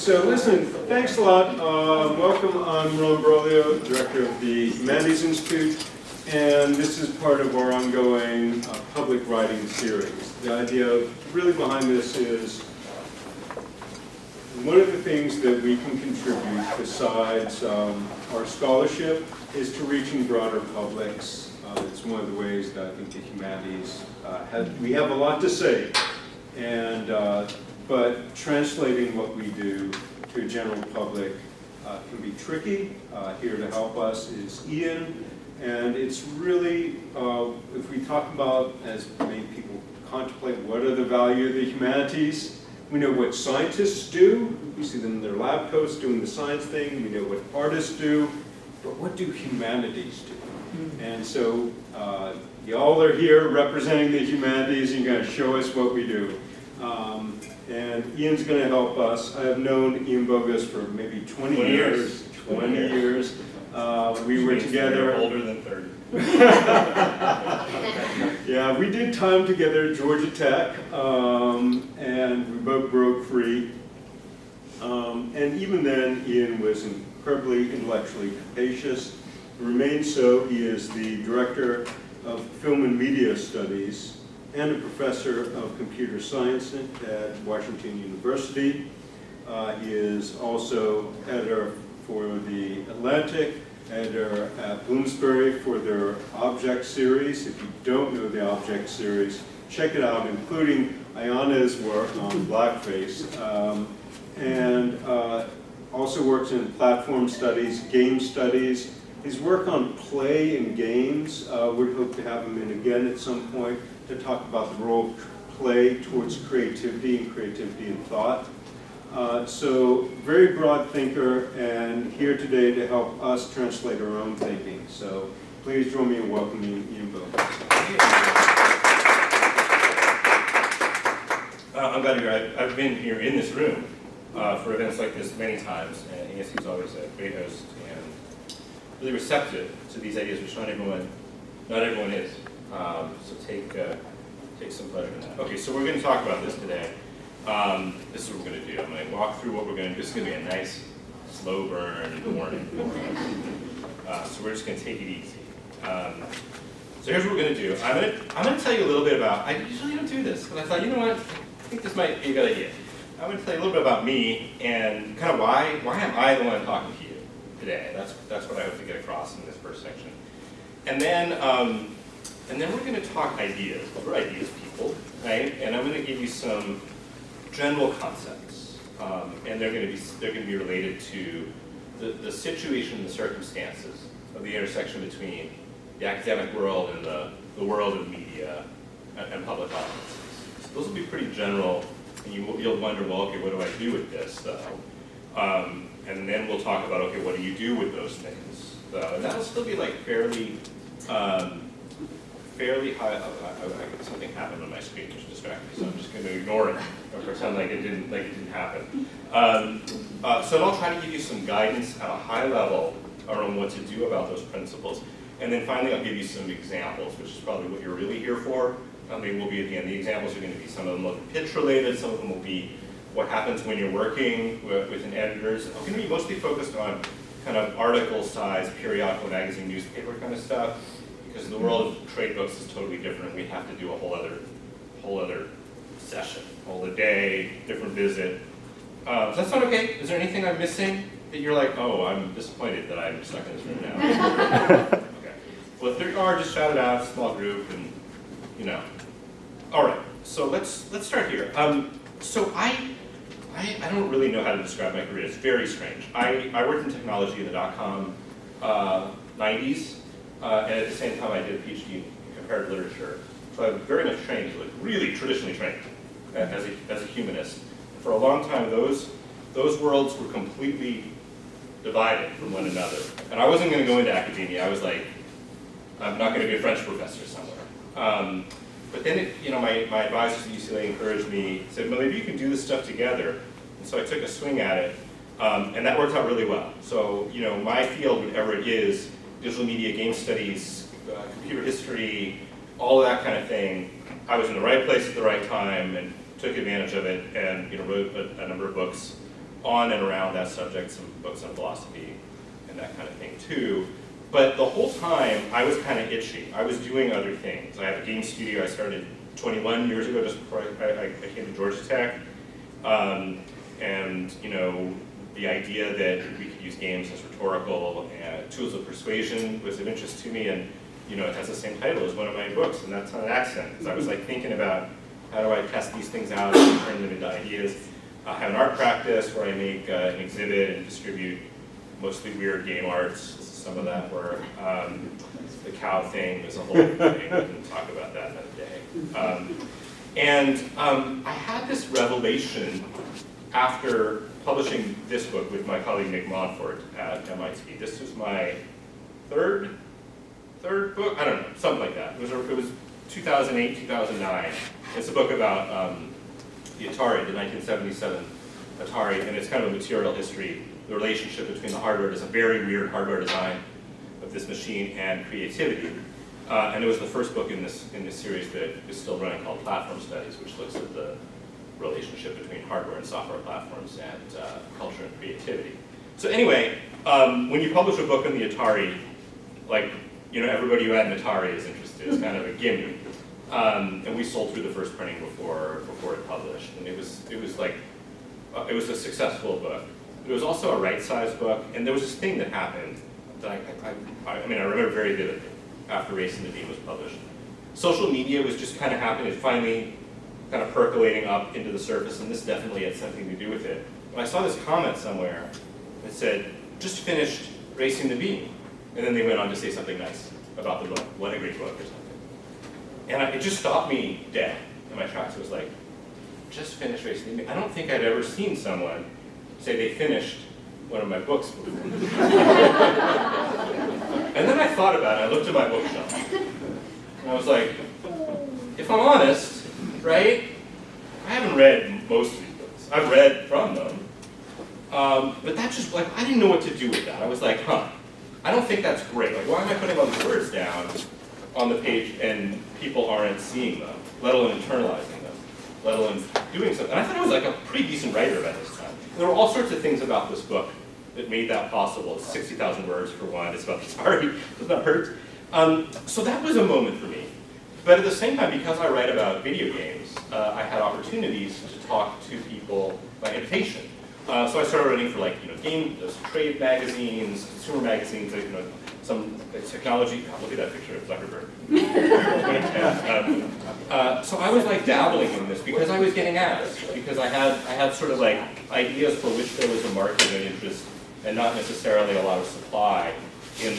So listen, thanks a lot. Welcome. I'm Ron Broglio, Director of the Humanities Institute, and this is part of our ongoing public writing series. The idea really behind this is one of the things that we can contribute besides our scholarship is to reaching broader publics. It's one of the ways that I think the humanities we have a lot to say, and but translating what we do to a general public can be tricky. Here to help us is Ian, and it's really, if we talk about, as many people contemplate, what are the value of the humanities? We know what scientists do. We see them in their lab coats doing the science thing. We know what artists do, but what do humanities do? And so y'all are here representing the humanities, and you're going to show us what we do. And Ian's going to help us. I have known Ian Bogost for maybe 20 years. 20 years. We were together. Older than 30. Yeah, we did time together at Georgia Tech, and we both broke free. And even then, Ian was incredibly intellectually capacious. Remains so. He is the director of Film and Media Studies and a professor of computer science at Washington University. He is also editor for The Atlantic, editor at Bloomsbury for their Object series. If you don't know the Object series, check it out, including Ayana's work on blackface. And also works in platform studies, game studies. His work on play and games, we'd hope to have him in again at some point to talk about the role of play towards creativity and thought. So very broad thinker, and here today to help us translate our own thinking. So please join me in welcoming Ian Bogost. I'm glad you're here. I've been here in this room for events like this many times, and ASC's always a great host and really receptive to these ideas, which not everyone is. So take some pleasure in that. Okay, so we're going to talk about this today. This is what we're going to do. I'm going to walk through what we're going to do. This is going to be a nice, slow burn morning. So we're just going to take it easy. So here's what we're going to do. I'm going to tell you a little bit about. I usually don't do this, but I thought, you know what? I think this might be a good idea. I'm going to tell you a little bit about me and kind of why am I the one talking to you today? That's what I hope to get across in this first section. And then we're going to talk ideas. We're ideas people, right? And I'm going to give you some general concepts, and they're going to be related to the situation and the circumstances of the intersection between the academic world and the world of media and public audiences. So those will be pretty general, and you'll wonder, well, okay, what do I do with this, though? And then we'll talk about, okay, what do you do with those things, though? And that'll still be like fairly high. Something happened on my screen which distracted me, so I'm just going to ignore it or pretend like it didn't happen. So I'll try to give you some guidance at a high level around what to do about those principles, and then finally I'll give you some examples, which is probably what you're really here for. Maybe we'll be at the end. The examples are going to be, some of them will be pitch related, some of them will be what happens when you're working with an editors. I'm going to be mostly focused on kind of article size, periodical, magazine, newspaper kind of stuff. Because the world of trade books is totally different. We have to do a whole other session, whole other day, different visit. Does that sound okay? Is there anything I'm missing that you're like, oh, I'm disappointed that I'm stuck in this room now? Okay. Well, if there are, just shout it out, small group, and you know. All right. So let's start here. So I don't really know how to describe my career. It's very strange. I worked in technology in the .com 90s. And at the same time, I did a PhD in comparative literature. So I'm very much trained, like really traditionally trained as a humanist. For a long time, those worlds were completely divided from one another. And I wasn't going to go into academia. I was like, I'm not going to be a French professor somewhere. But then, my advisors at UCLA encouraged me, said, well, maybe you can do this stuff together. And so I took a swing at it, and that worked out really well. So, my field, whatever it is, digital media, game studies, computer history, all of that kind of thing, I was in the right place at the right time and took advantage of it, and wrote a number of books on and around that subject, some books on philosophy and that kind of thing too. But the whole time, I was kind of itchy. I was doing other things. I have a game studio I started 21 years ago, just before I came to Georgia Tech. And you know, the idea that we could use games as rhetorical and tools of persuasion was of interest to me, and you know, it has the same title as one of my books, and that's on an accent. Because I was like thinking about how do I test these things out and turn them into ideas. I have an art practice where I make an exhibit and distribute mostly weird game arts. This is some of that work. The cow thing is a whole thing. We can talk about that another day. I had this revelation after publishing this book with my colleague Nick Montfort at MIT. This was my third book? I don't know, something like that. It was 2008, 2009. It's a book about the Atari, the 1977 Atari, and it's kind of a material history, the relationship between the hardware, there's a very weird hardware design of this machine and creativity. And it was the first book in this series that is still running called Platform Studies, which looks at the relationship between hardware and software platforms and culture and creativity. So anyway, when you publish a book on the Atari, like, you know, everybody who had an Atari is interested. It's kind of a gimme. And we sold through the first printing before it published, and it was like it was a successful book. But it was also a right-sized book, and there was this thing that happened that I remember very vividly after Racing the Beam was published. Social media was just kind of happening. It finally kind of percolating up into the surface, and this definitely had something to do with it. But I saw this comment somewhere that said, "Just finished Racing the Beam," and then they went on to say something nice about the book. What a great book, or something. And it just stopped me dead in my tracks. It was like, just finished Racing the Beam. I don't think I'd ever seen someone say they finished one of my books before. And then I thought about it. I looked at my bookshelf. And I was like, if I'm honest, right, I haven't read most of these books. I've read from them. But that just, like, I didn't know what to do with that. I was like, I don't think that's great. Like, why am I putting all these words down on the page and people aren't seeing them, let alone internalizing them, let alone doing something? And I thought I was like a pretty decent writer by this time. And there were all sorts of things about this book that made that possible. It's 60,000 words for one. It's about the Atari. Does that hurt? So that was a moment for me. But at the same time, because I write about video games, I had opportunities to talk to people by invitation. So I started writing for, like, game trade magazines, consumer magazines, some technology. Look at that picture of Zuckerberg. So I was like dabbling in this because I was getting asked, because I had sort of like ideas for which there was a market and interest, and not necessarily a lot of supply in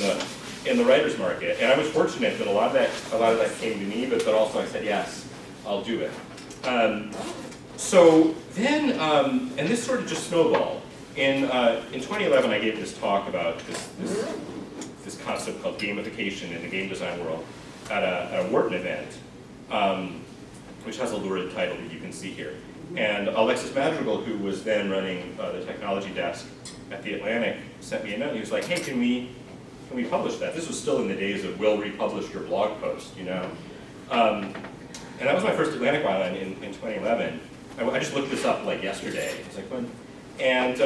the writer's market. And I was fortunate that a lot of that came to me, but also I said, yes, I'll do it. So then, and this sort of just snowballed. In 2011, I gave this talk about this concept called gamification in the game design world at a Wharton event, which has a lurid title that you can see here. And Alexis Madrigal, who was then running the technology desk at The Atlantic, sent me a note. He was like, hey, can we publish that? This was still in the days of will republish your blog post, And that was my first Atlantic byline in 2011. I just looked this up like yesterday. I was like, when? And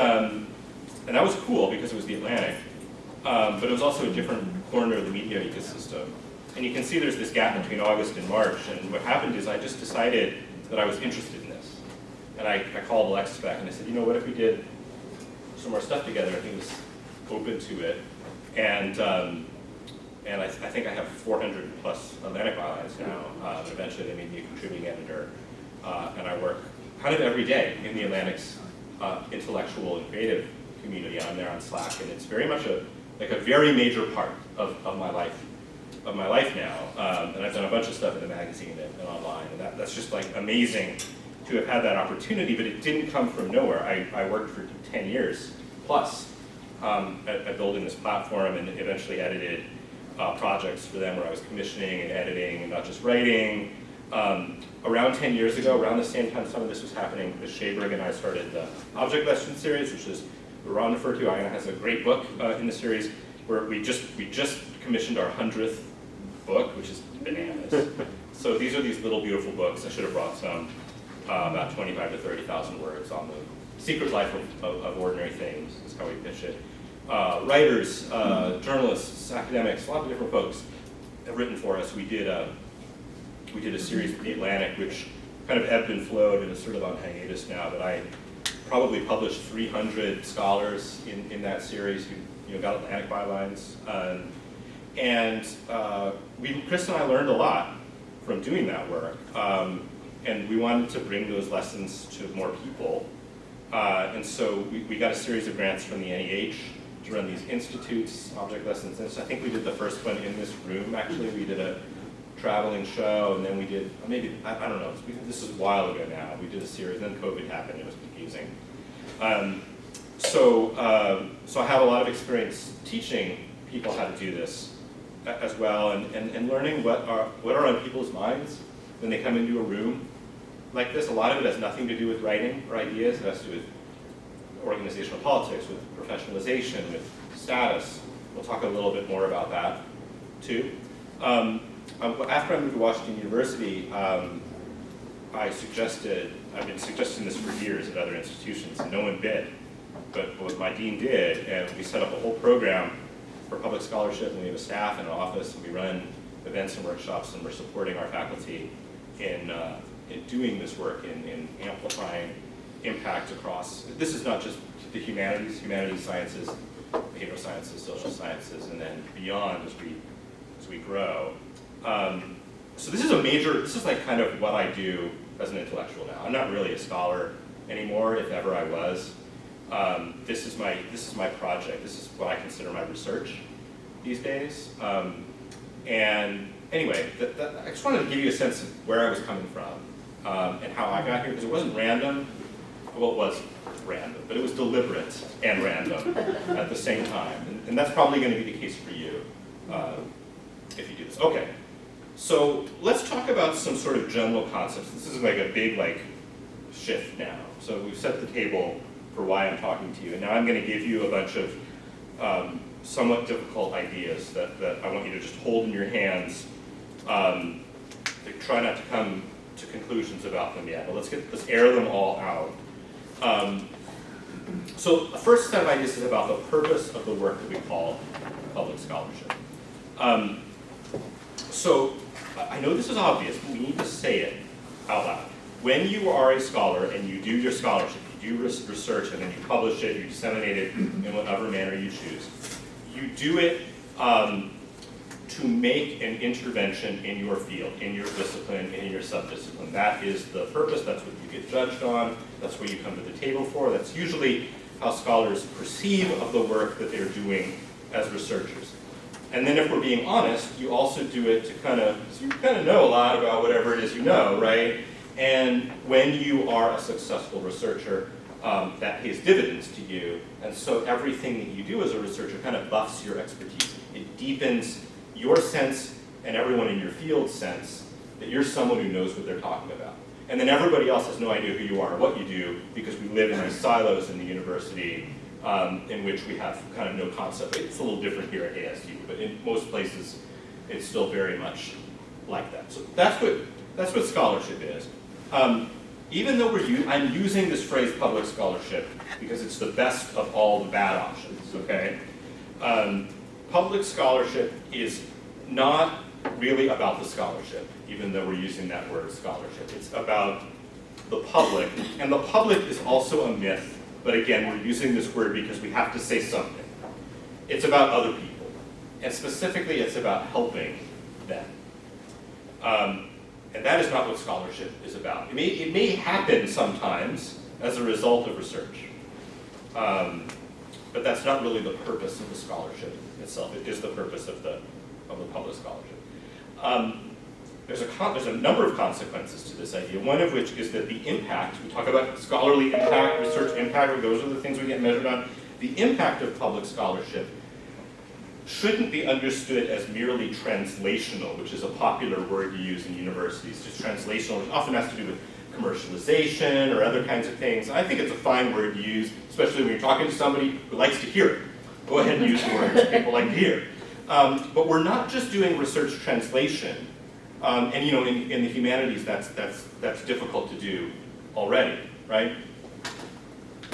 that was cool because it was The Atlantic. But it was also a different corner of the media ecosystem. And you can see there's this gap between August and March. And what happened is I just decided that I was interested in this. And I called Alexis back and I said, what if we did some more stuff together? And he was open to it. And I think I have 400 plus Atlantic bylines now. Eventually they made me a contributing editor. And I work kind of every day in the Atlantic's intellectual and creative community. I'm there on Slack, and it's very much a very major part of my life now. And I've done a bunch of stuff in the magazine and online, and that's just like amazing to have had that opportunity. But it didn't come from nowhere. I worked for 10 years plus at building this platform, and eventually edited projects for them where I was commissioning and editing and not just writing. Around 10 years ago, around the same time some of this was happening, Chris Shaberg and I started the Object Lesson series, which is Ron referred to. Ian has a great book in the series where we just commissioned our 100th book, which is bananas. So these are these little beautiful books. I should have brought some, about 25 to 30,000 words on secret life of ordinary things, is how we pitch it. Writers, journalists, academics, a lot of different folks have written for us. We did a series with The Atlantic, which kind of ebbed and flowed and is sort of on hiatus now, but I probably published 300 scholars in that series who got Atlantic bylines. Chris and I learned a lot from doing that work. And we wanted to bring those lessons to more people. And so we got a series of grants from the NEH to run these institutes, object lessons. And so I think we did the first one in this room, actually. We did a traveling show, and then we did, maybe, I don't know, this is a while ago now. We did a series, then COVID happened, it was confusing. So I have a lot of experience teaching people how to do this as well, and learning what are on people's minds when they come into a room like this. A lot of it has nothing to do with writing or ideas. It has to do with organizational politics, with professionalization, with status. We'll talk a little bit more about that too. After I moved to Washington University, I've been suggesting this for years at other institutions, and no one bid. But what my dean did, and we set up a whole program for public scholarship, and we have a staff and an office, and we run events and workshops, and we're supporting our faculty in doing this work, in amplifying impact across. This is not just the humanities, sciences, behavioral sciences, social sciences, and then beyond as we grow. So this is like kind of what I do as an intellectual now. I'm not really a scholar anymore, if ever I was. This is my project. This is what I consider my research these days. And anyway, I just wanted to give you a sense of where I was coming from and how I got here, because it wasn't random. Well, it was random, but it was deliberate and random at the same time. And that's probably going to be the case for you if you do this. Okay, so let's talk about some sort of general concepts. This is like a big shift now. So we've set the table for why I'm talking to you, and now I'm going to give you a bunch of somewhat difficult ideas that I want you to just hold in your hands. Try not to come to conclusions about them yet, but let's air them all out. So the first set of ideas is about the purpose of the work that we call public scholarship. So I know this is obvious, but we need to say it out loud. When you are a scholar and you do your scholarship, you do research, and then you publish it, you disseminate it in whatever manner you choose, you do it to make an intervention in your field, in your discipline, in your subdiscipline. That is the purpose. That's what you get judged on. That's what you come to the table for. That's usually how scholars perceive of the work that they're doing as researchers. And then if we're being honest, you also do it to so you kind of know a lot about whatever it is you know, right? And when you are a successful researcher, that pays dividends to you. And so everything that you do as a researcher kind of buffs your expertise. It deepens your sense and everyone in your field's sense that you're someone who knows what they're talking about. And then everybody else has no idea who you are or what you do, because we live in these silos in the university in which we have kind of no concept. It's a little different here at ASU, but in most places it's still very much like that. So that's what scholarship is. Even though I'm using this phrase public scholarship because it's the best of all the bad options, okay? Public scholarship is not really about the scholarship, even though we're using that word scholarship. It's about the public, and the public is also a myth, but again, we're using this word because we have to say something. It's about other people, and specifically it's about helping them. And that is not what scholarship is about. It may happen sometimes as a result of research, but that's not really the purpose of the scholarship itself. It is the purpose of the public scholarship. There's a number of consequences to this idea, one of which is that the impact, we talk about scholarly impact, research impact, those are the things we get measured on. The impact of public scholarship shouldn't be understood as merely translational, which is a popular word you use in universities. Just translational, which often has to do with commercialization or other kinds of things. I think it's a fine word to use, especially when you're talking to somebody who likes to hear it. Go ahead and use the words people like to hear. But we're not just doing research translation. And in the humanities, that's difficult to do already, right?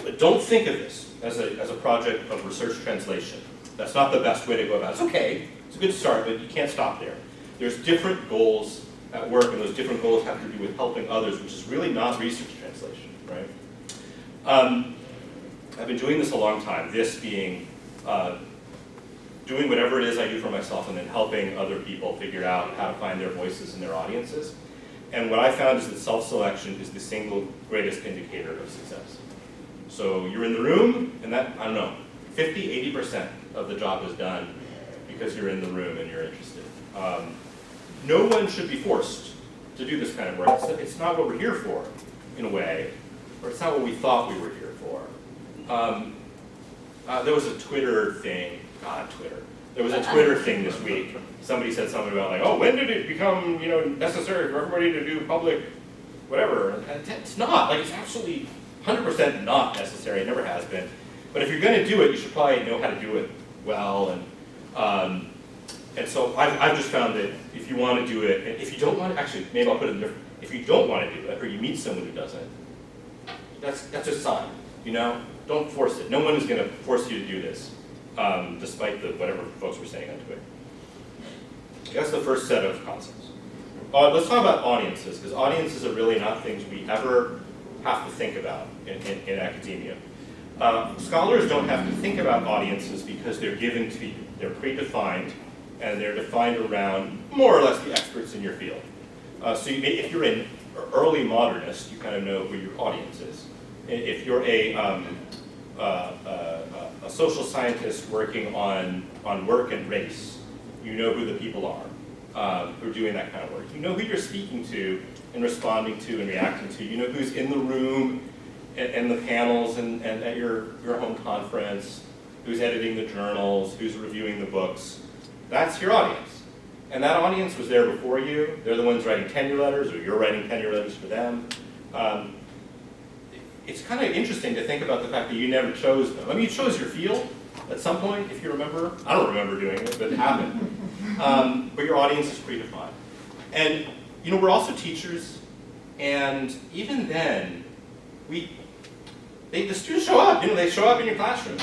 But don't think of this as a project of research translation. That's not the best way to go about it. It's okay, it's a good start, but you can't stop there. There's different goals at work, and those different goals have to do with helping others, which is really not research translation, right? I've been doing this a long time, this being doing whatever it is I do for myself and then helping other people figure out how to find their voices in their audiences. And what I found is that self-selection is the single greatest indicator of success. So you're in the room, and that, I don't know, 50, 80% of the job is done because you're in the room and you're interested. No one should be forced to do this kind of work. It's not what we're here for, in a way, or it's not what we thought we were here for. There was a Twitter thing, Twitter. There was a Twitter thing this week. Somebody said something about like, oh, when did it become, necessary for everybody to do public whatever? And it's not, like it's absolutely 100% not necessary, it never has been. But if you're gonna do it, you should probably know how to do it well. And so I've just found that if you want to do it, and if you don't want to, actually, maybe I'll put it different. If you don't want to do it, or you meet someone who doesn't, that's a sign, Don't force it. No one is going to force you to do this, despite whatever folks were saying on Twitter. That's the first set of concepts. Let's talk about audiences, because audiences are really not things we ever have to think about in academia. Scholars don't have to think about audiences because they're given to you. They're predefined, and they're defined around more or less the experts in your field. So if you're an early modernist, you kind of know who your audience is. If you're a social scientist working on work and race, you know who the people are who are doing that kind of work. You know who you're speaking to and responding to and reacting to. You know who's in the room and the panels and at your home conference, who's editing the journals, who's reviewing the books. That's your audience. And that audience was there before you. They're the ones writing tenure letters, or you're writing tenure letters for them. It's kind of interesting to think about the fact that you never chose them. I mean, you chose your field at some point, if you remember. I don't remember doing it, but it happened. But your audience is predefined. And, we're also teachers, and even then, the students show up. They show up in your classroom.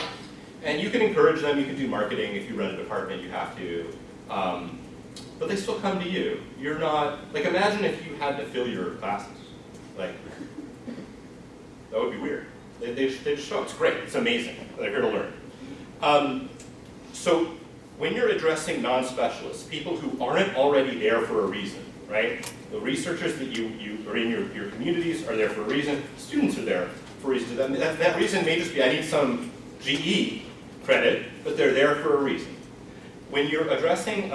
And you can encourage them, you can do marketing. If you run a department, you have to. But they still come to you. You're not, imagine if you had to fill your classes. That would be weird. They just show up. It's great. It's amazing. They're here to learn. So when you're addressing non-specialists, people who aren't already there for a reason, right? The researchers that you are in your communities are there for a reason. Students are there for a reason. That reason may just be, I need some GE credit, but they're there for a reason. When you're addressing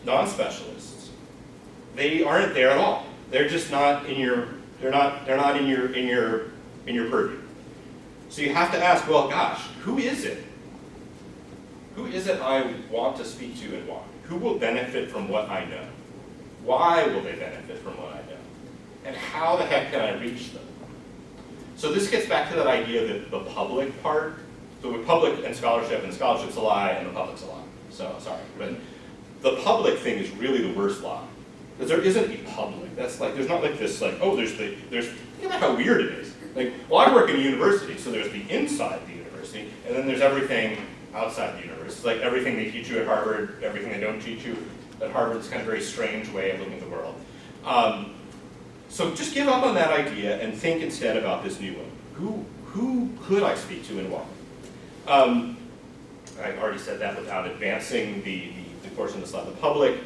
non-specialists, they aren't there at all. They're just not in your. They're not in your purview. So you have to ask, well, gosh, who is it? Who is it I want to speak to and why? Who will benefit from what I know? Why will they benefit from what I know? And how the heck can I reach them? So this gets back to that idea that the public part. So with public and scholarship's a lie, and the public's a lie. So, sorry. But the public thing is really the worst lie. Because there isn't a public. That's there's not this think about how weird it is. I work in a university, so there's the inside the university, and then there's everything outside the university. It's like everything they teach you at Harvard, everything they don't teach you at Harvard. It's kind of a very strange way of looking at the world. So just give up on that idea and think instead about this new one. Who could I speak to and why? I already said that without advancing the portion of the slide. The public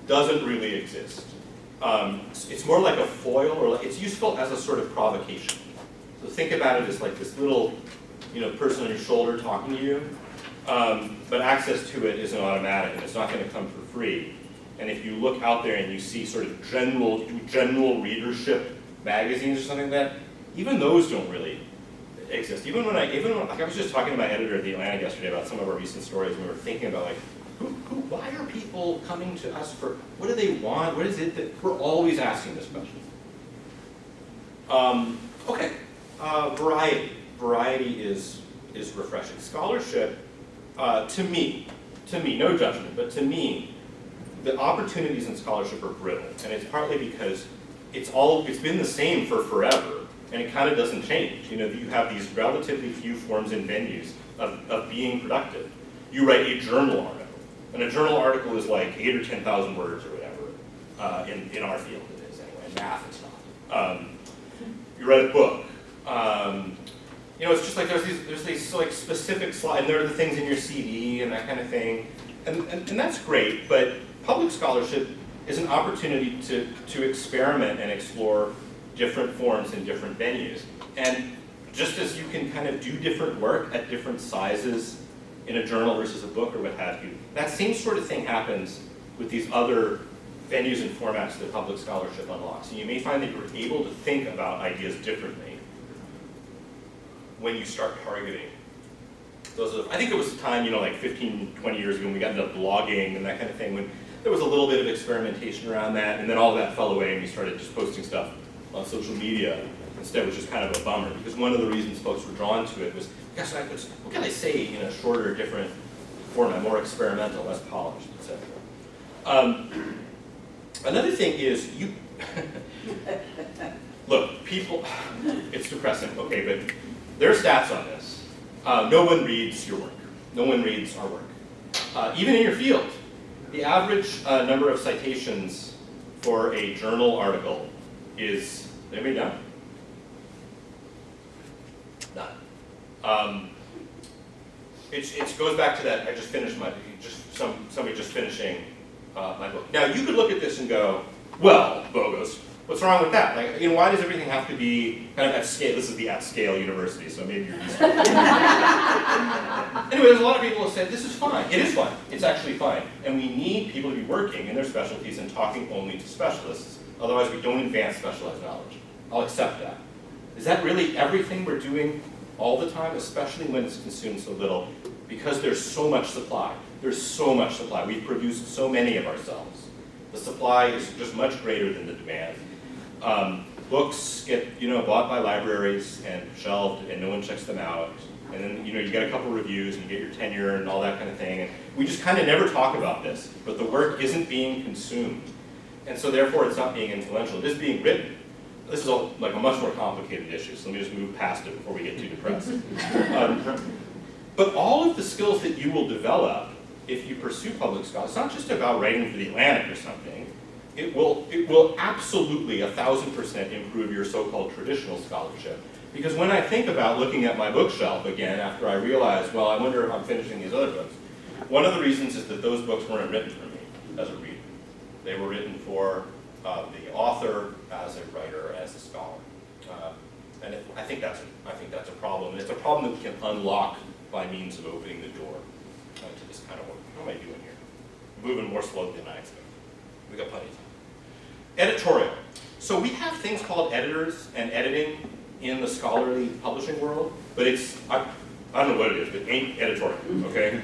doesn't really exist. It's more like a foil, or it's useful as a sort of provocation. So think about it as this little, person on your shoulder talking to you. But access to it isn't automatic, and it's not going to come for free. And if you look out there and you see sort of general readership magazines or something like that, even those don't really exist. Even when I was just talking to my editor at the Atlantic yesterday about some of our recent stories, and we were thinking about why are people coming to us for, what do they want? What is it that we're always asking this question? Okay, variety. Variety is refreshing. Scholarship, to me, no judgment, but to me, the opportunities in scholarship are brittle, and it's partly because it's been the same for forever, and it kind of doesn't change. You know, you have these relatively few forms and venues of being productive. You write a journal article, and a journal article is like 8,000 or 10,000 words or whatever. In our field it is anyway. In math it's not. You write a book. You know, it's just like there's these like specific slides, and there are the things in your CD and that kind of thing, and that's great. But public scholarship is an opportunity to experiment and explore different forms and different venues. And just as you can kind of do different work at different sizes in a journal versus a book or what have you, that same sort of thing happens with these other venues and formats that public scholarship unlocks. And you may find that you're able to think about ideas differently when you start targeting those. I think it was a time, you know, like 15, 20 years ago when we got into blogging and that kind of thing, when there was a little bit of experimentation around that, and then all of that fell away and we started just posting stuff on social media instead, which is kind of a bummer, because one of the reasons folks were drawn to it was, gosh, what can I say in a shorter, different format, more experimental, less polished, etc. Another thing is, look, people, it's depressing, okay, but there are stats on this. No one reads your work. No one reads our work. Even in your field, the average number of citations for a journal article is, anybody know? None. It goes back to that, I just finished somebody just finishing my book. Now, you could look at this and go, well, Bogost, what's wrong with that? Like, you know, why does everything have to be kind of at scale? This is the at-scale university, so maybe you're used to it. Anyway, there's a lot of people who said, this is fine. It is fine. It's actually fine. And we need people to be working in their specialties and talking only to specialists. Otherwise, we don't advance specialized knowledge. I'll accept that. Is that really everything we're doing all the time, especially when it's consumed so little? Because there's so much supply. There's so much supply. We've produced so many of ourselves. The supply is just much greater than the demand. Books get, you know, bought by libraries and shelved, and no one checks them out. And then, you know, you get a couple reviews and you get your tenure and all that kind of thing. And we just kind of never talk about this, but the work isn't being consumed. And so therefore it's not being influential. It is being written. This is like a much more complicated issue, so let me just move past it before we get too depressed. But all of the skills that you will develop if you pursue public scholarship, it's not just about writing for the Atlantic or something. It will absolutely 1,000% improve your so-called traditional scholarship. Because when I think about looking at my bookshelf again after I realize, well, I wonder if I'm finishing these other books, one of the reasons is that those books weren't written for me as a reader. They were written for the author, as a writer, as a scholar. And I think that's a problem. And it's a problem that we can unlock by means of opening the door to this kind of work. What am I doing here? I'm moving more slowly than I expected. We got plenty of time. Editorial. So we have things called editors and editing in the scholarly publishing world, but it's, I don't know what it is, but it ain't editorial, okay?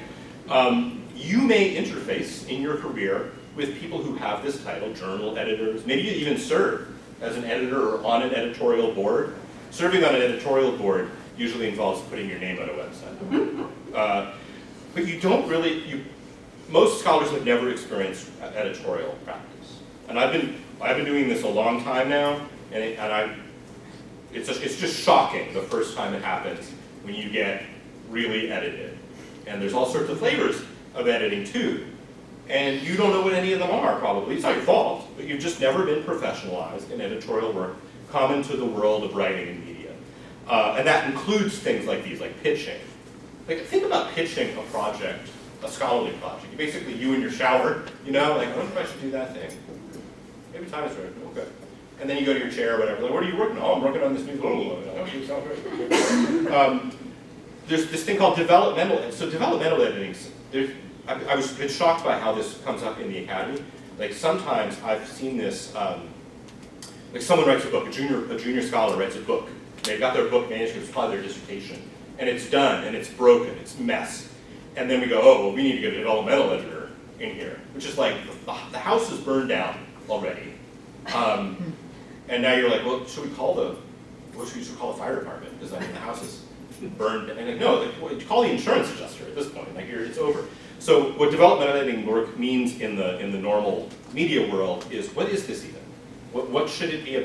You may interface in your career with people who have this title, journal editors. Maybe you even serve as an editor or on an editorial board. Serving on an editorial board usually involves putting your name on a website. But you don't really, most scholars have never experienced editorial practice. And I've been doing this a long time now, and it's just shocking the first time it happens when you get really edited. And there's all sorts of flavors of editing too. And you don't know what any of them are, probably. It's not your fault, but you've just never been professionalized in editorial work common to the world of writing and media. And that includes things like these, like pitching. Like, think about pitching a project, a scholarly project. Basically, you in your shower, you know, like, I wonder if I should do that thing. Maybe time is right. Okay. And then you go to your chair or whatever. Like, what are you working on? Oh, I'm working on this new book. Okay, sounds great. There's this thing called developmental. So developmental editing, I was a bit shocked by how this comes up in the academy. Like, sometimes I've seen this, like someone writes a book, a junior scholar writes a book. They've got their book manuscript, it's probably their dissertation. And it's done, and it's broken, it's a mess. And then we go, oh, well, we need to get a developmental editor in here. Which is like, the house is burned down already. And now you're like, well, should we call the fire department? Because I mean, the house is burned. And like, no, like, call the insurance adjuster at this point. Like, it's over. So what developmental editing work means in the normal media world is, what is this even? What should it be?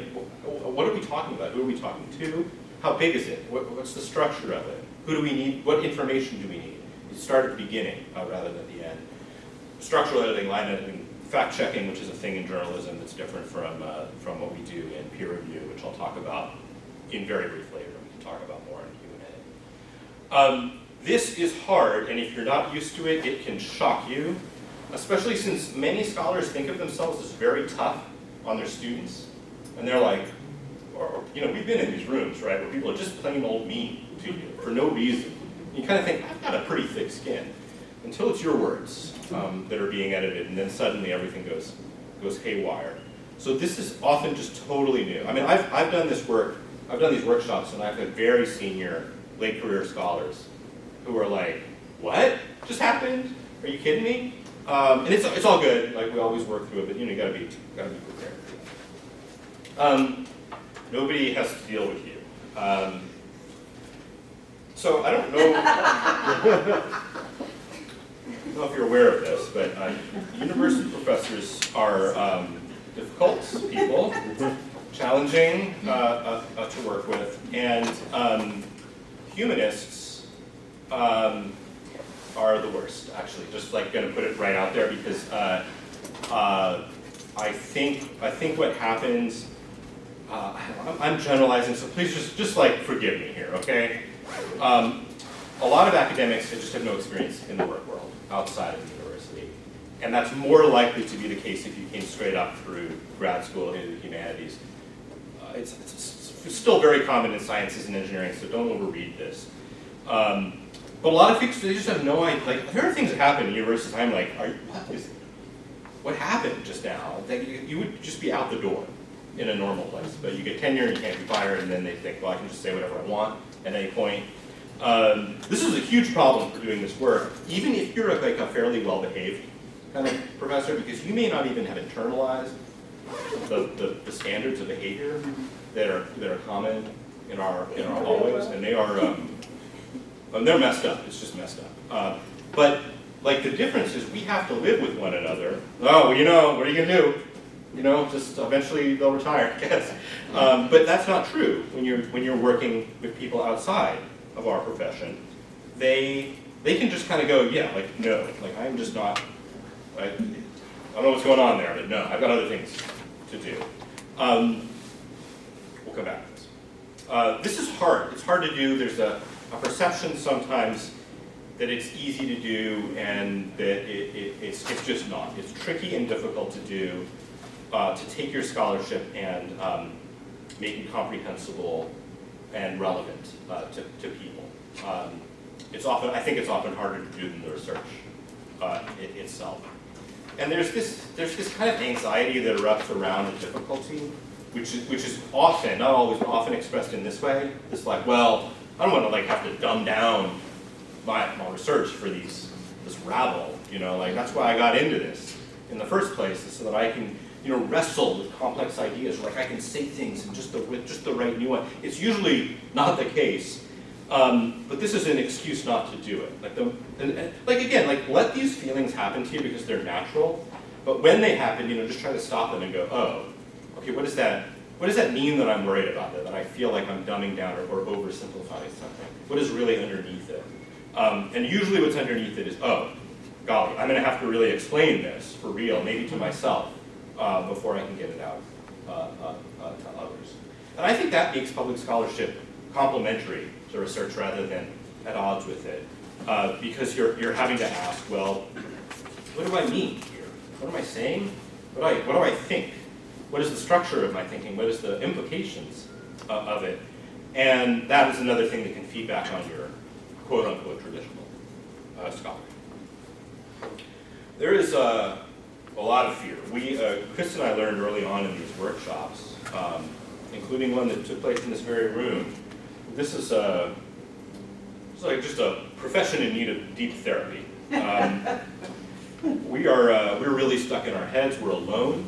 What are we talking about? Who are we talking to? How big is it? What's the structure of it? Who do we need? What information do we need? You start at the beginning rather than the end. Structural editing, line editing, fact checking, which is a thing in journalism that's different from what we do in peer review, which I'll talk about in very brief later. We can talk about more in Q&A. This is hard, and if you're not used to it, it can shock you, especially since many scholars think of themselves as very tough on their students, and they're like, or we've been in these rooms, right, where people are just plain old mean to you for no reason. You kind of think, I've got a pretty thick skin, until it's your words that are being edited, and then suddenly everything goes haywire. So this is often just totally new. I mean, I've done this work, I've done these workshops, and I've had very senior, late career scholars who are like, what just happened? Are you kidding me? And it's all good, like we always work through it, but you gotta be prepared for that. Nobody has to deal with you. So I don't know if you're aware of this, but university professors are difficult people, challenging to work with, and humanists are the worst, actually. Just like going to put it right out there, because I think what happens. I'm generalizing, so please just like forgive me here, okay? A lot of academics just have no experience in the work world outside of the university, and that's more likely to be the case if you came straight up through grad school into the humanities. It's still very common in sciences and engineering, so don't overread this. But a lot of people, they just have no idea. Like, there are things that happen in universities. I'm like, what happened just now? You would just be out the door in a normal place, but you get tenure, you can't be fired, and then they think, well, I can just say whatever I want at any point. This is a huge problem for doing this work, even if you're like a fairly well-behaved kind of professor, because you may not even have internalized the standards of behavior that are common in our hallways, and they are they're messed up. It's just messed up. But like the difference is we have to live with one another. Oh, well, what are you gonna do? Just eventually they'll retire, I guess. But that's not true when you're working with people outside of our profession. They can just kind of go, yeah, like, no, like I'm just not, I don't know what's going on there, but no, I've got other things to do. We'll come back to this. This is hard. It's hard to do. There's a perception sometimes that it's easy to do, and that it's just not. It's tricky and difficult to do. To take your scholarship and make it comprehensible and relevant to people. I think it's often harder to do than the research itself. And there's this kind of anxiety that erupts around the difficulty, which is often, not always, but often expressed in this way. It's like, well, I don't want to like have to dumb down my research for this rabble. Like that's why I got into this in the first place, is so that I can wrestle with complex ideas, or like I can say things in with just the right nuance. It's usually not the case, but this is an excuse not to do it. Like let these feelings happen to you because they're natural, but when they happen, just try to stop them and go, oh, okay, what does that mean that I'm worried about that I feel like I'm dumbing down or oversimplifying something? What is really underneath it? And usually what's underneath it is, oh, golly, I'm going to have to really explain this for real, maybe to myself, before I can get it out to others. And I think that makes public scholarship complementary to research rather than at odds with it, because you're having to ask, well, what do I mean here? What am I saying? What do I think? What is the structure of my thinking? What is the implications of it? And that is another thing that can feed back on your quote-unquote traditional scholarship. There is a lot of fear. Chris and I learned early on in these workshops, including one that took place in this very room. This is like just a profession in need of deep therapy. We're really stuck in our heads. We're alone,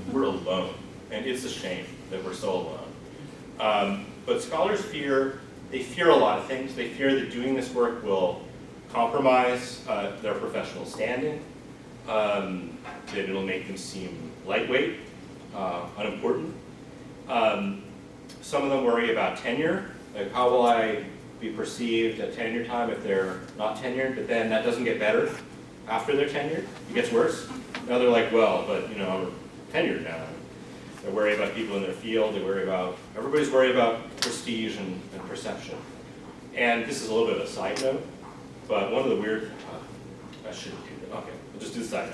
and it's a shame that we're so alone. But scholars fear a lot of things. They fear that doing this work will compromise their professional standing. That it'll make them seem lightweight, unimportant. Some of them worry about tenure, like how will I be perceived at tenure time if they're not tenured, but then that doesn't get better after they're tenured, it gets worse. Now they're like, well, but you know, I'm tenured now. They worry about people in their field, everybody's worried about prestige and perception. And this is a little bit of a side note, but one of the weird, I shouldn't do that, okay, we'll just do the side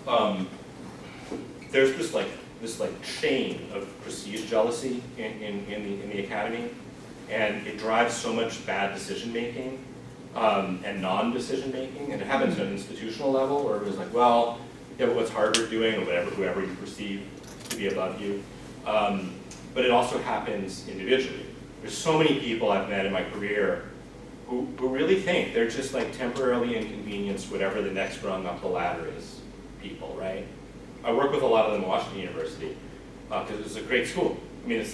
note. There's this chain of prestige jealousy in the academy, and it drives so much bad decision making and non-decision making, and it happens at an institutional level where it was like, well, yeah, but what's Harvard doing, or whoever you perceive to be above you. But it also happens individually. There's so many people I've met in my career who really think they're just like temporarily inconvenienced whatever the next rung up the ladder is people, right? I work with a lot of them at Washington University because it's a great school. I mean,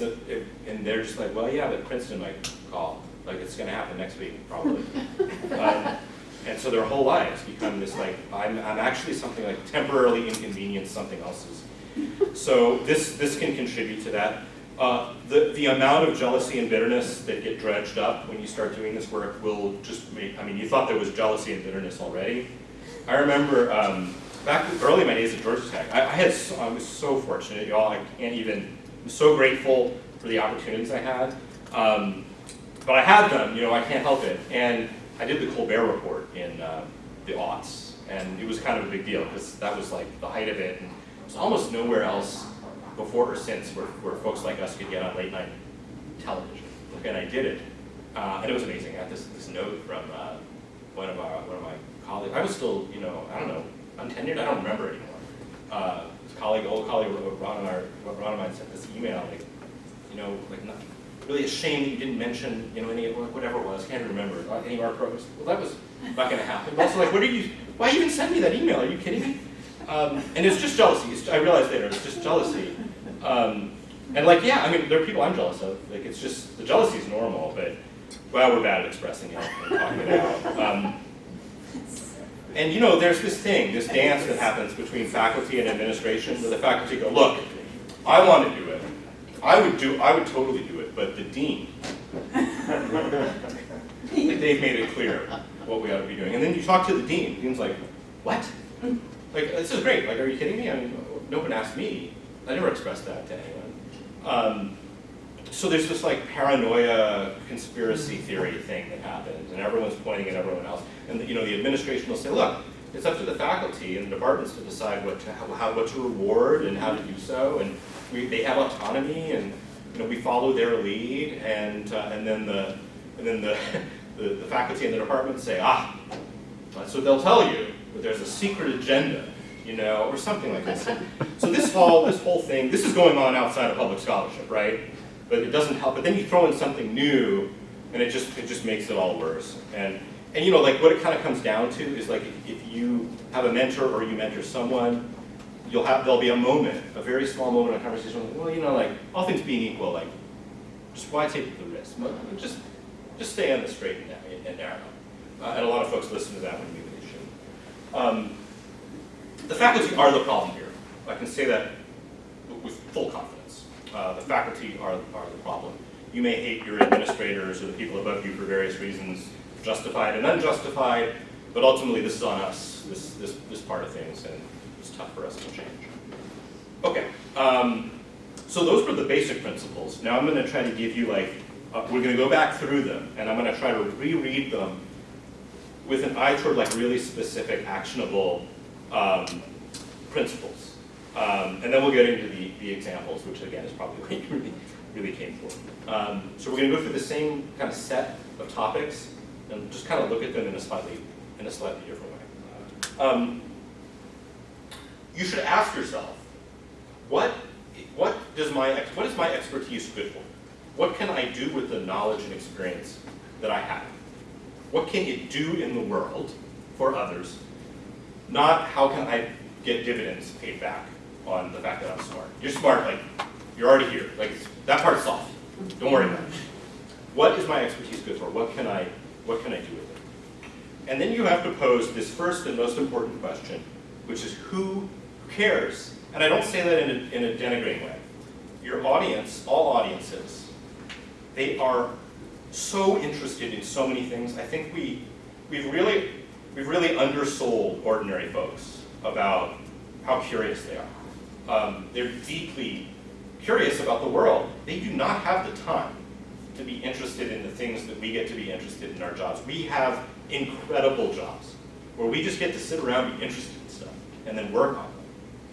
and they're just like, well, yeah, but Princeton might call. Like, it's going to happen next week, probably. And so their whole lives become this like, I'm actually something like temporarily inconvenienced something else's. So this can contribute to that. The amount of jealousy and bitterness that get dredged up when you start doing this work will just make, I mean, you thought there was jealousy and bitterness already. I remember back early in my days at Georgia Tech, I was so fortunate, y'all, I'm so grateful for the opportunities I had. But I had them, you know, I can't help it. And I did the Colbert Report in the aughts, and it was kind of a big deal because that was like the height of it. And there's almost nowhere else before or since where folks like us could get on late night television. And I did it, and it was amazing. I got this note from one of my colleagues. I was still, you know, I don't know, untenured. I don't remember anymore. Old colleague Ron and I sent this email, like, you know, like not really ashamed that you didn't mention, you know, any whatever it was. Can't remember any of our programs. Well, that was not going to happen. But also, like, why even send me that email? Are you kidding me? And it's just jealousy. I realized later it's just jealousy. And like, yeah, I mean, there are people I'm jealous of. Like, it's just, the jealousy is normal, but, well, we're bad at expressing it and talking it out. And you know, there's this dance that happens between faculty and administration, where the faculty go, look, I want to do it. I would totally do it, but the dean, they've made it clear what we ought to be doing. And then you talk to the dean. The dean's like, what? Like, this is great. Like, are you kidding me? I mean, no one asked me. I never expressed that to anyone. So there's this like paranoia conspiracy theory thing that happens, and everyone's pointing at everyone else. And you know, the administration will say, look, it's up to the faculty and the departments to decide what to reward and how to do so. And they have autonomy, and you know, we follow their lead. And then the faculty and the department say, that's what they'll tell you, but there's a secret agenda, you know, or something like this. So this whole thing, this is going on outside of public scholarship, right? But it doesn't help. But then you throw in something new, and it just makes it all worse. And you know, like what it kind of comes down to is like if you have a mentor or you mentor someone, there'll be a moment, a very small moment of conversation. Like, well, you know, like all things being equal, like just why take the risk? Just stay on the straight and narrow. And a lot of folks listen to that when maybe they shouldn't. The faculty are the problem here. I can say that with full confidence. The faculty are the problem. You may hate your administrators or the people above you for various reasons, justified and unjustified, but ultimately this is on us, this part of things, and it's tough for us to change. Okay, so those were the basic principles. Now I'm going to try to give you like, we're going to go back through them, and I'm going to try to reread them with an eye toward like really specific, actionable principles. And then we'll get into the examples, which again is probably what you really came for. So we're going to go through the same kind of set of topics and just kind of look at them in a slightly different way. You should ask yourself, what is my expertise good for? What can I do with the knowledge and experience that I have? What can it do in the world for others? Not how can I get dividends paid back on the fact that I'm smart. You're smart, like, you're already here. Like, that part's solved. Don't worry about it. What is my expertise good for? What can I do with it? And then you have to pose this first and most important question, which is who cares? And I don't say that in a denigrating way. your audience, all audiences, they are so interested in so many things. I think we've really undersold ordinary folks about how curious they are. They're deeply curious about the world. They do not have the time to be interested in the things that we get to be interested in our jobs. We have incredible jobs where we just get to sit around and be interested in stuff and then work on them.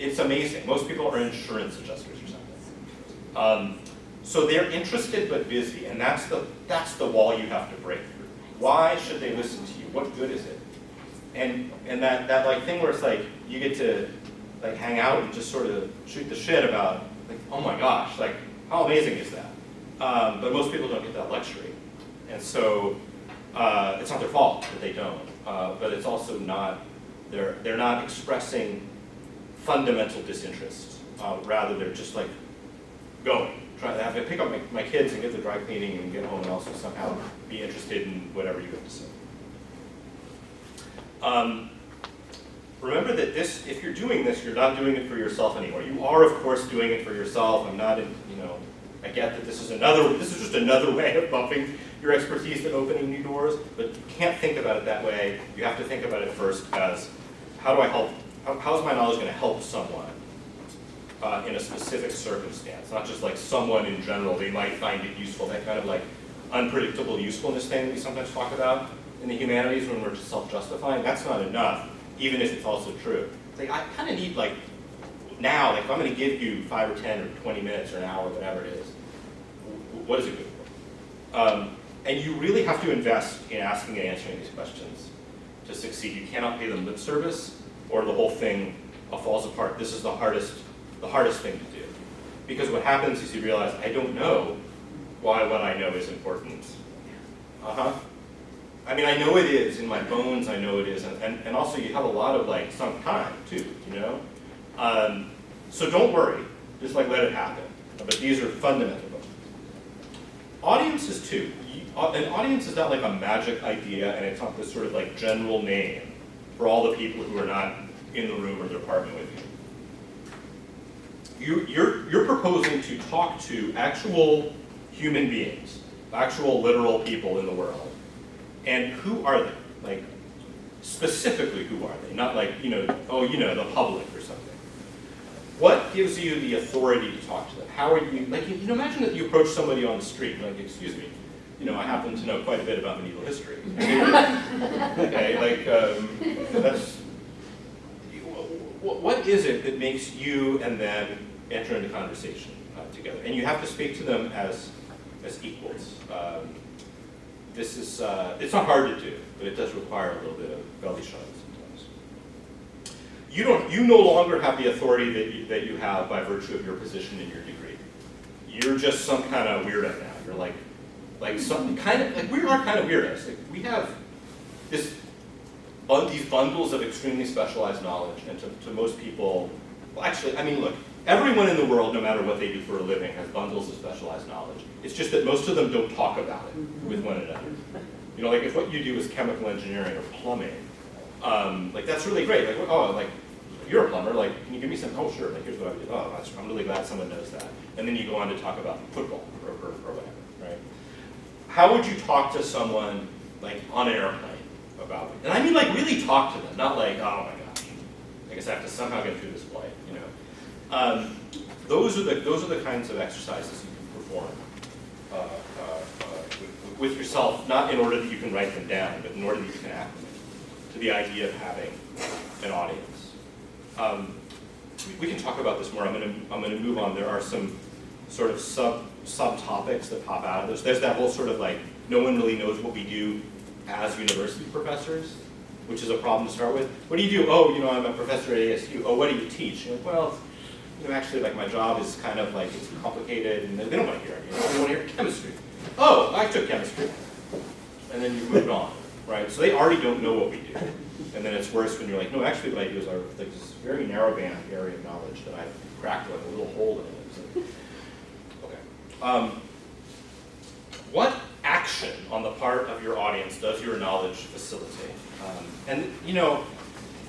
It's amazing. Most people are insurance adjusters or something. So they're interested but busy, and that's the wall you have to break through. Why should they listen to you? What good is it? And that like thing where it's like you get to like hang out and just sort of shoot the shit about like, oh my gosh, like how amazing is that? But most people don't get that luxury, and so it's not their fault that they don't. But it's also not they're not expressing fundamental disinterest. Rather, they're just like going. I have to pick up my kids and get the dry cleaning and get home and also somehow be interested in whatever you have to say. Remember that this, if you're doing this, you're not doing it for yourself anymore. You are, of course, doing it for yourself. I'm not, I get that this is just another way of bumping your expertise and opening new doors, but you can't think about it that way. You have to think about it first as, how do I help, how is my knowledge going to help someone in a specific circumstance? Not just like someone in general, they might find it useful, that kind of like unpredictable usefulness thing that we sometimes talk about in the humanities when we're just self-justifying. That's not enough, even if it's also true. It's like, I kind of need like, now, like if I'm going to give you 5 or 10 or 20 minutes or an hour, whatever it is, what is it good for? And you really have to invest in asking and answering these questions to succeed. You cannot pay them lip service or the whole thing falls apart. This is the hardest thing to do. Because what happens is you realize, I don't know why what I know is important. I mean, I know it is in my bones, I know it is, and also you have a lot of like sunk time too, So don't worry, just like let it happen. But these are fundamental. Audiences too. An audience is not like a magic idea, and it's not this sort of like general name for all the people who are not in the room or the apartment with you. You're proposing to talk to actual human beings, actual literal people in the world. And who are they? Like, specifically who are they? Not like, the public or something. What gives you the authority to talk to them? How are you, like, imagine that you approach somebody on the street, like, excuse me, I happen to know quite a bit about medieval history. Okay, like, that's, what is it that makes you and them enter into conversation together? And you have to speak to them as equals. This is, it's not hard to do, but it does require a little bit of belly showing sometimes. You no longer have the authority that you have by virtue of your position and your degree. You're just some kind of weirdo now. You're like some kind of, like we are kind of weirdos. Like we have these bundles of extremely specialized knowledge, and to most people, well actually, I mean look, everyone in the world, no matter what they do for a living, has bundles of specialized knowledge. It's just that most of them don't talk about it with one another. Like if what you do is chemical engineering or plumbing, like that's really great. Like, oh, like you're a plumber. Like, can you give me some? Oh, sure. Like, here's what I would do. Oh, I'm really glad someone knows that. And then you go on to talk about football or whatever, right? How would you talk to someone like on an airplane about it? And I mean, like really talk to them, not like, oh my gosh, I guess I have to somehow get through this flight. Those are the kinds of exercises you can perform with yourself, not in order that you can write them down, but in order that you can acclimate to the idea of having an audience. We can talk about this more. I'm going to move on. There are some sort of subtopics that pop out of this. There's that whole sort of like no one really knows what we do as university professors, which is a problem to start with. What do you do? Oh, I'm a professor at ASU. Oh, what do you teach? Well, actually, like my job is kind of like it's complicated, and they don't want to hear it. They want to hear chemistry. Oh, I took chemistry, and then you moved on, right? So they already don't know what we do, and then it's worse when you're like, no, actually, what I do is I like this very narrow band area of knowledge that I've cracked like a little hole in it. Like, okay. What action on the part of your audience does your knowledge facilitate? And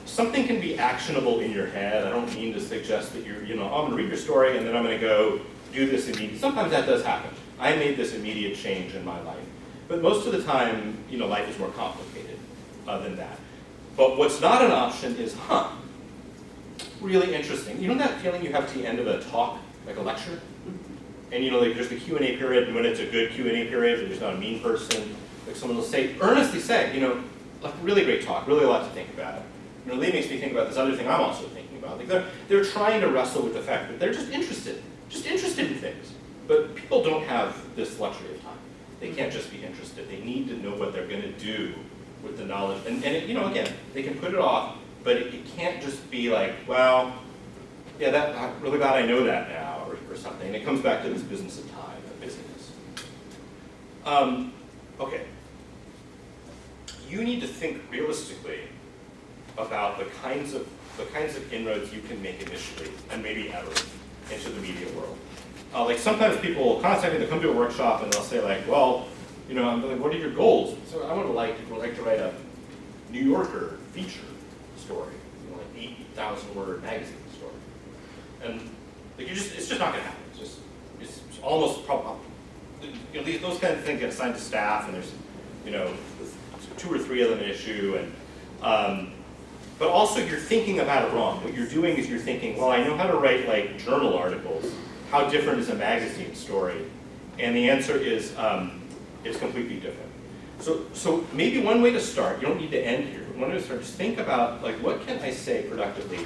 something can be actionable in your head. I don't mean to suggest that you're, I'm going to read your story and then I'm going to go do this immediately. Sometimes that does happen. I made this immediate change in my life. But most of the time, life is more complicated than that. But what's not an option is, really interesting. You know that feeling you have at the end of a talk, like a lecture? And there's the Q&A period, and when it's a good Q&A period, where there's not a mean person, like someone will earnestly say, like really great talk, really a lot to think about. Lee makes me think about this other thing I'm also thinking about. Like they're trying to wrestle with the fact that they're just interested in things. But people don't have this luxury of time. They can't just be interested. They need to know what they're going to do with the knowledge. And again, they can put it off, but it can't just be like, well, yeah, I'm really glad I know that now, or something. And it comes back to this business of time, of busyness. Okay. You need to think realistically about the kinds of inroads you can make initially, and maybe ever, into the media world. Like sometimes people will contact me, they'll come to a workshop and they'll say like, well, I'm like, what are your goals? So I would like to write a New Yorker feature story, like 8,000 word magazine story. And like it's just not gonna happen. It's almost probably, those kind of things get assigned to staff, and there's 2 or 3 of them an issue, and but also you're thinking about it wrong. What you're doing is you're thinking, well, I know how to write like journal articles. How different is a magazine story? And the answer is it's completely different. So maybe one way to start, you don't need to end here, but one way to start is think about like what can I say productively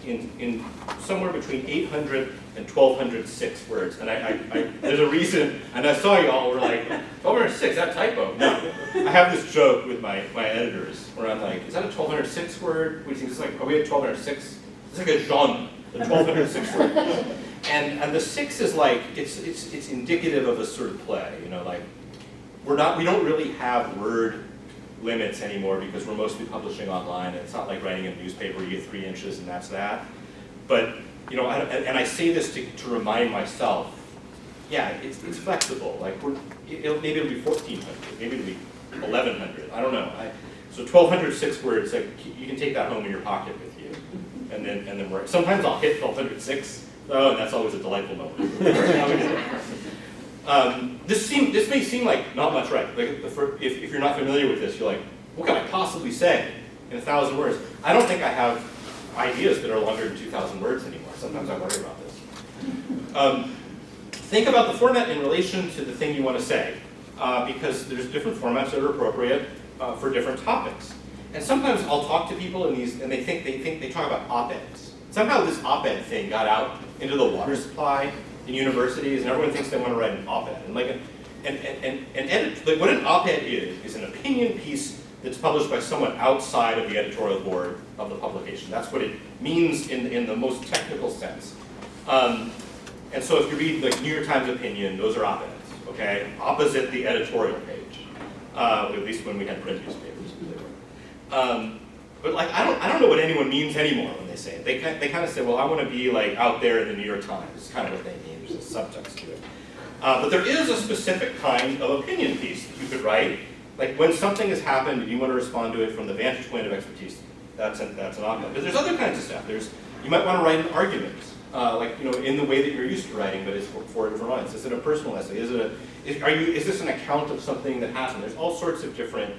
in somewhere between 800 and 1,206 words. And I there's a reason, and I saw y'all were like, 1,206, that typo? No. I have this joke with my editors where I'm like, is that a 1,206 word? What do you think? It's like, are we at 1,206? It's like a genre, the 1,206 word. And the 6 is like, it's indicative of a sort of play, like we don't really have word limits anymore because we're mostly publishing online, and it's not like writing in a newspaper, you get 3 inches and that's that. But, and I say this to remind myself, yeah, it's flexible. Like maybe it'll be 1,400, maybe it'll be 1,100, I don't know. So 1,206 words, like you can take that home in your pocket with you, and then work. Sometimes I'll hit 1,206. Oh, and that's always a delightful moment. This may seem like not much, right? Like if you're not familiar with this, you're like, what can I possibly say in 1,000 words? I don't think I have ideas that are longer than 2,000 words anymore. Sometimes I worry about this. Think about the format in relation to the thing you want to say, because there's different formats that are appropriate for different topics. And sometimes I'll talk to people and they think they talk about op-eds. Somehow this op-ed thing got out into the water supply in universities, and everyone thinks they want to write an op-ed. And like what an op-ed is an opinion piece that's published by someone outside of the editorial board of the publication. That's what it means in the most technical sense. And so if you read like New York Times opinion, those are op-eds, okay? Opposite the editorial page, at least when we had print newspapers. But like I don't know what anyone means anymore when they say it. They kind of say, well, I want to be like out there in the New York Times. It's kind of what they mean. There's a subtext to it. But there is a specific kind of opinion piece that you could write. Like when something has happened and you want to respond to it from the vantage point of expertise, that's an op-ed. But there's other kinds of stuff. You might want to write an argument, in the way that you're used to writing, but it's for a different audience. Is it a personal essay? Is this an account of something that happened? There's all sorts of different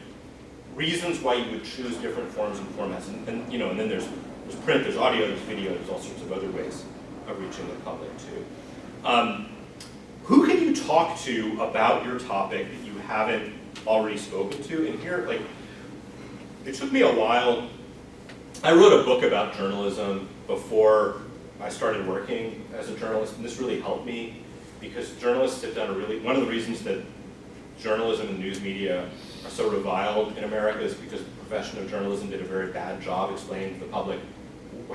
reasons why you would choose different forms and formats, and then there's print, there's audio, there's video, there's all sorts of other ways of reaching the public too. Who can you talk to about your topic that you haven't already spoken to? And here, like, it took me a while. I wrote a book about journalism before I started working as a journalist, and this really helped me because journalists have done one of the reasons that journalism and news media are so reviled in America is because the profession of journalism did a very bad job explaining to the public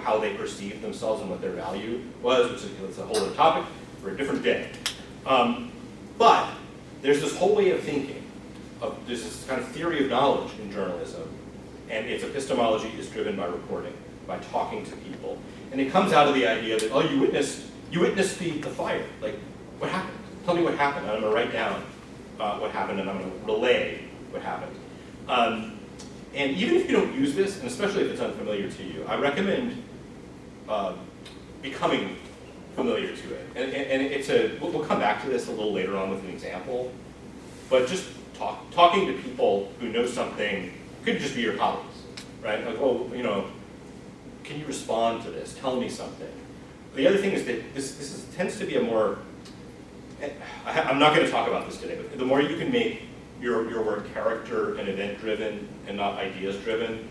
how they perceived themselves and what their value was, which is a whole other topic for a different day. But there's this whole way of thinking, there's this kind of theory of knowledge in journalism, and its epistemology is driven by reporting, by talking to people. And it comes out of the idea that, oh, you witnessed the fire. Like, what happened? Tell me what happened, and I'm going to write down what happened, and I'm going to relay what happened. And even if you don't use this, and especially if it's unfamiliar to you, I recommend becoming familiar to it. And it's we'll come back to this a little later on with an example, but just talking to people who know something, could just be your colleagues, right? Like, oh, you know, can you respond to this? Tell me something. The other thing is that this tends to be a more, I'm not going to talk about this today, but the more you can make your work character and event driven and not ideas driven,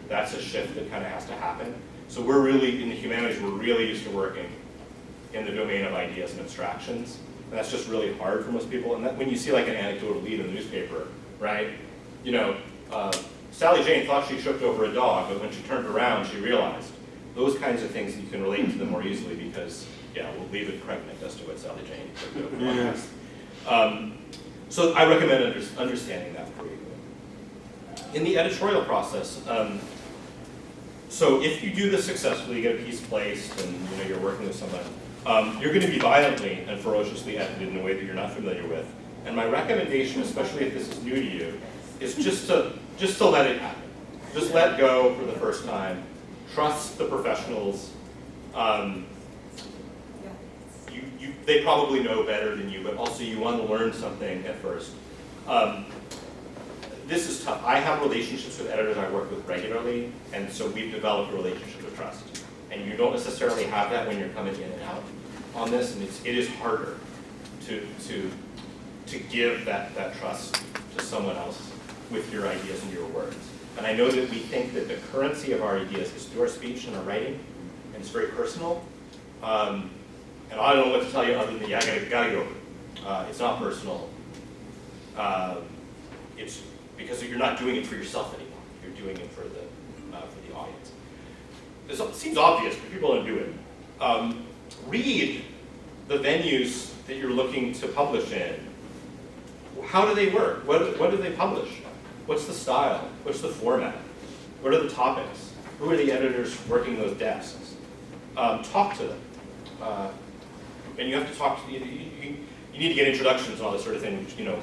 that's a shift that kind of has to happen. So we're really, in the humanities, we're really used to working in the domain of ideas and abstractions. And that's just really hard for most people. And that, when you see like an anecdotal lead in the newspaper, right? You know, Sally Jane thought she tripped over a dog, but when she turned around, she realized. Those kinds of things you can relate to them more easily because, yeah, we'll leave it pregnant as to what Sally Jane tripped over. Yeah. So I recommend understanding that for you. In the editorial process, so if you do this successfully, you get a piece placed, and you know you're working with someone, you're going to be violently and ferociously edited in a way that you're not familiar with. And my recommendation, especially if this is new to you, is just to let it happen. Just let go for the first time. Trust the professionals. They probably know better than you, but also you want to learn something at first. This is tough. I have relationships with editors I work with regularly, and so we've developed a relationship of trust. And you don't necessarily have that when you're coming in and out on this, and it is harder to give that trust to someone else with your ideas and your words. And I know that we think that the currency of our ideas is through our speech and our writing, and it's very personal. And I don't know what to tell you other than, yeah, I gotta go. It's not personal. It's because you're not doing it for yourself anymore. You're doing it for the audience. This seems obvious, but people don't do it. Read the venues that you're looking to publish in. How do they work? What do they publish? What's the style? What's the format? What are the topics? Who are the editors working those desks? Talk to them. And you have to talk to, you need to get introductions and all this sort of thing, which, you know,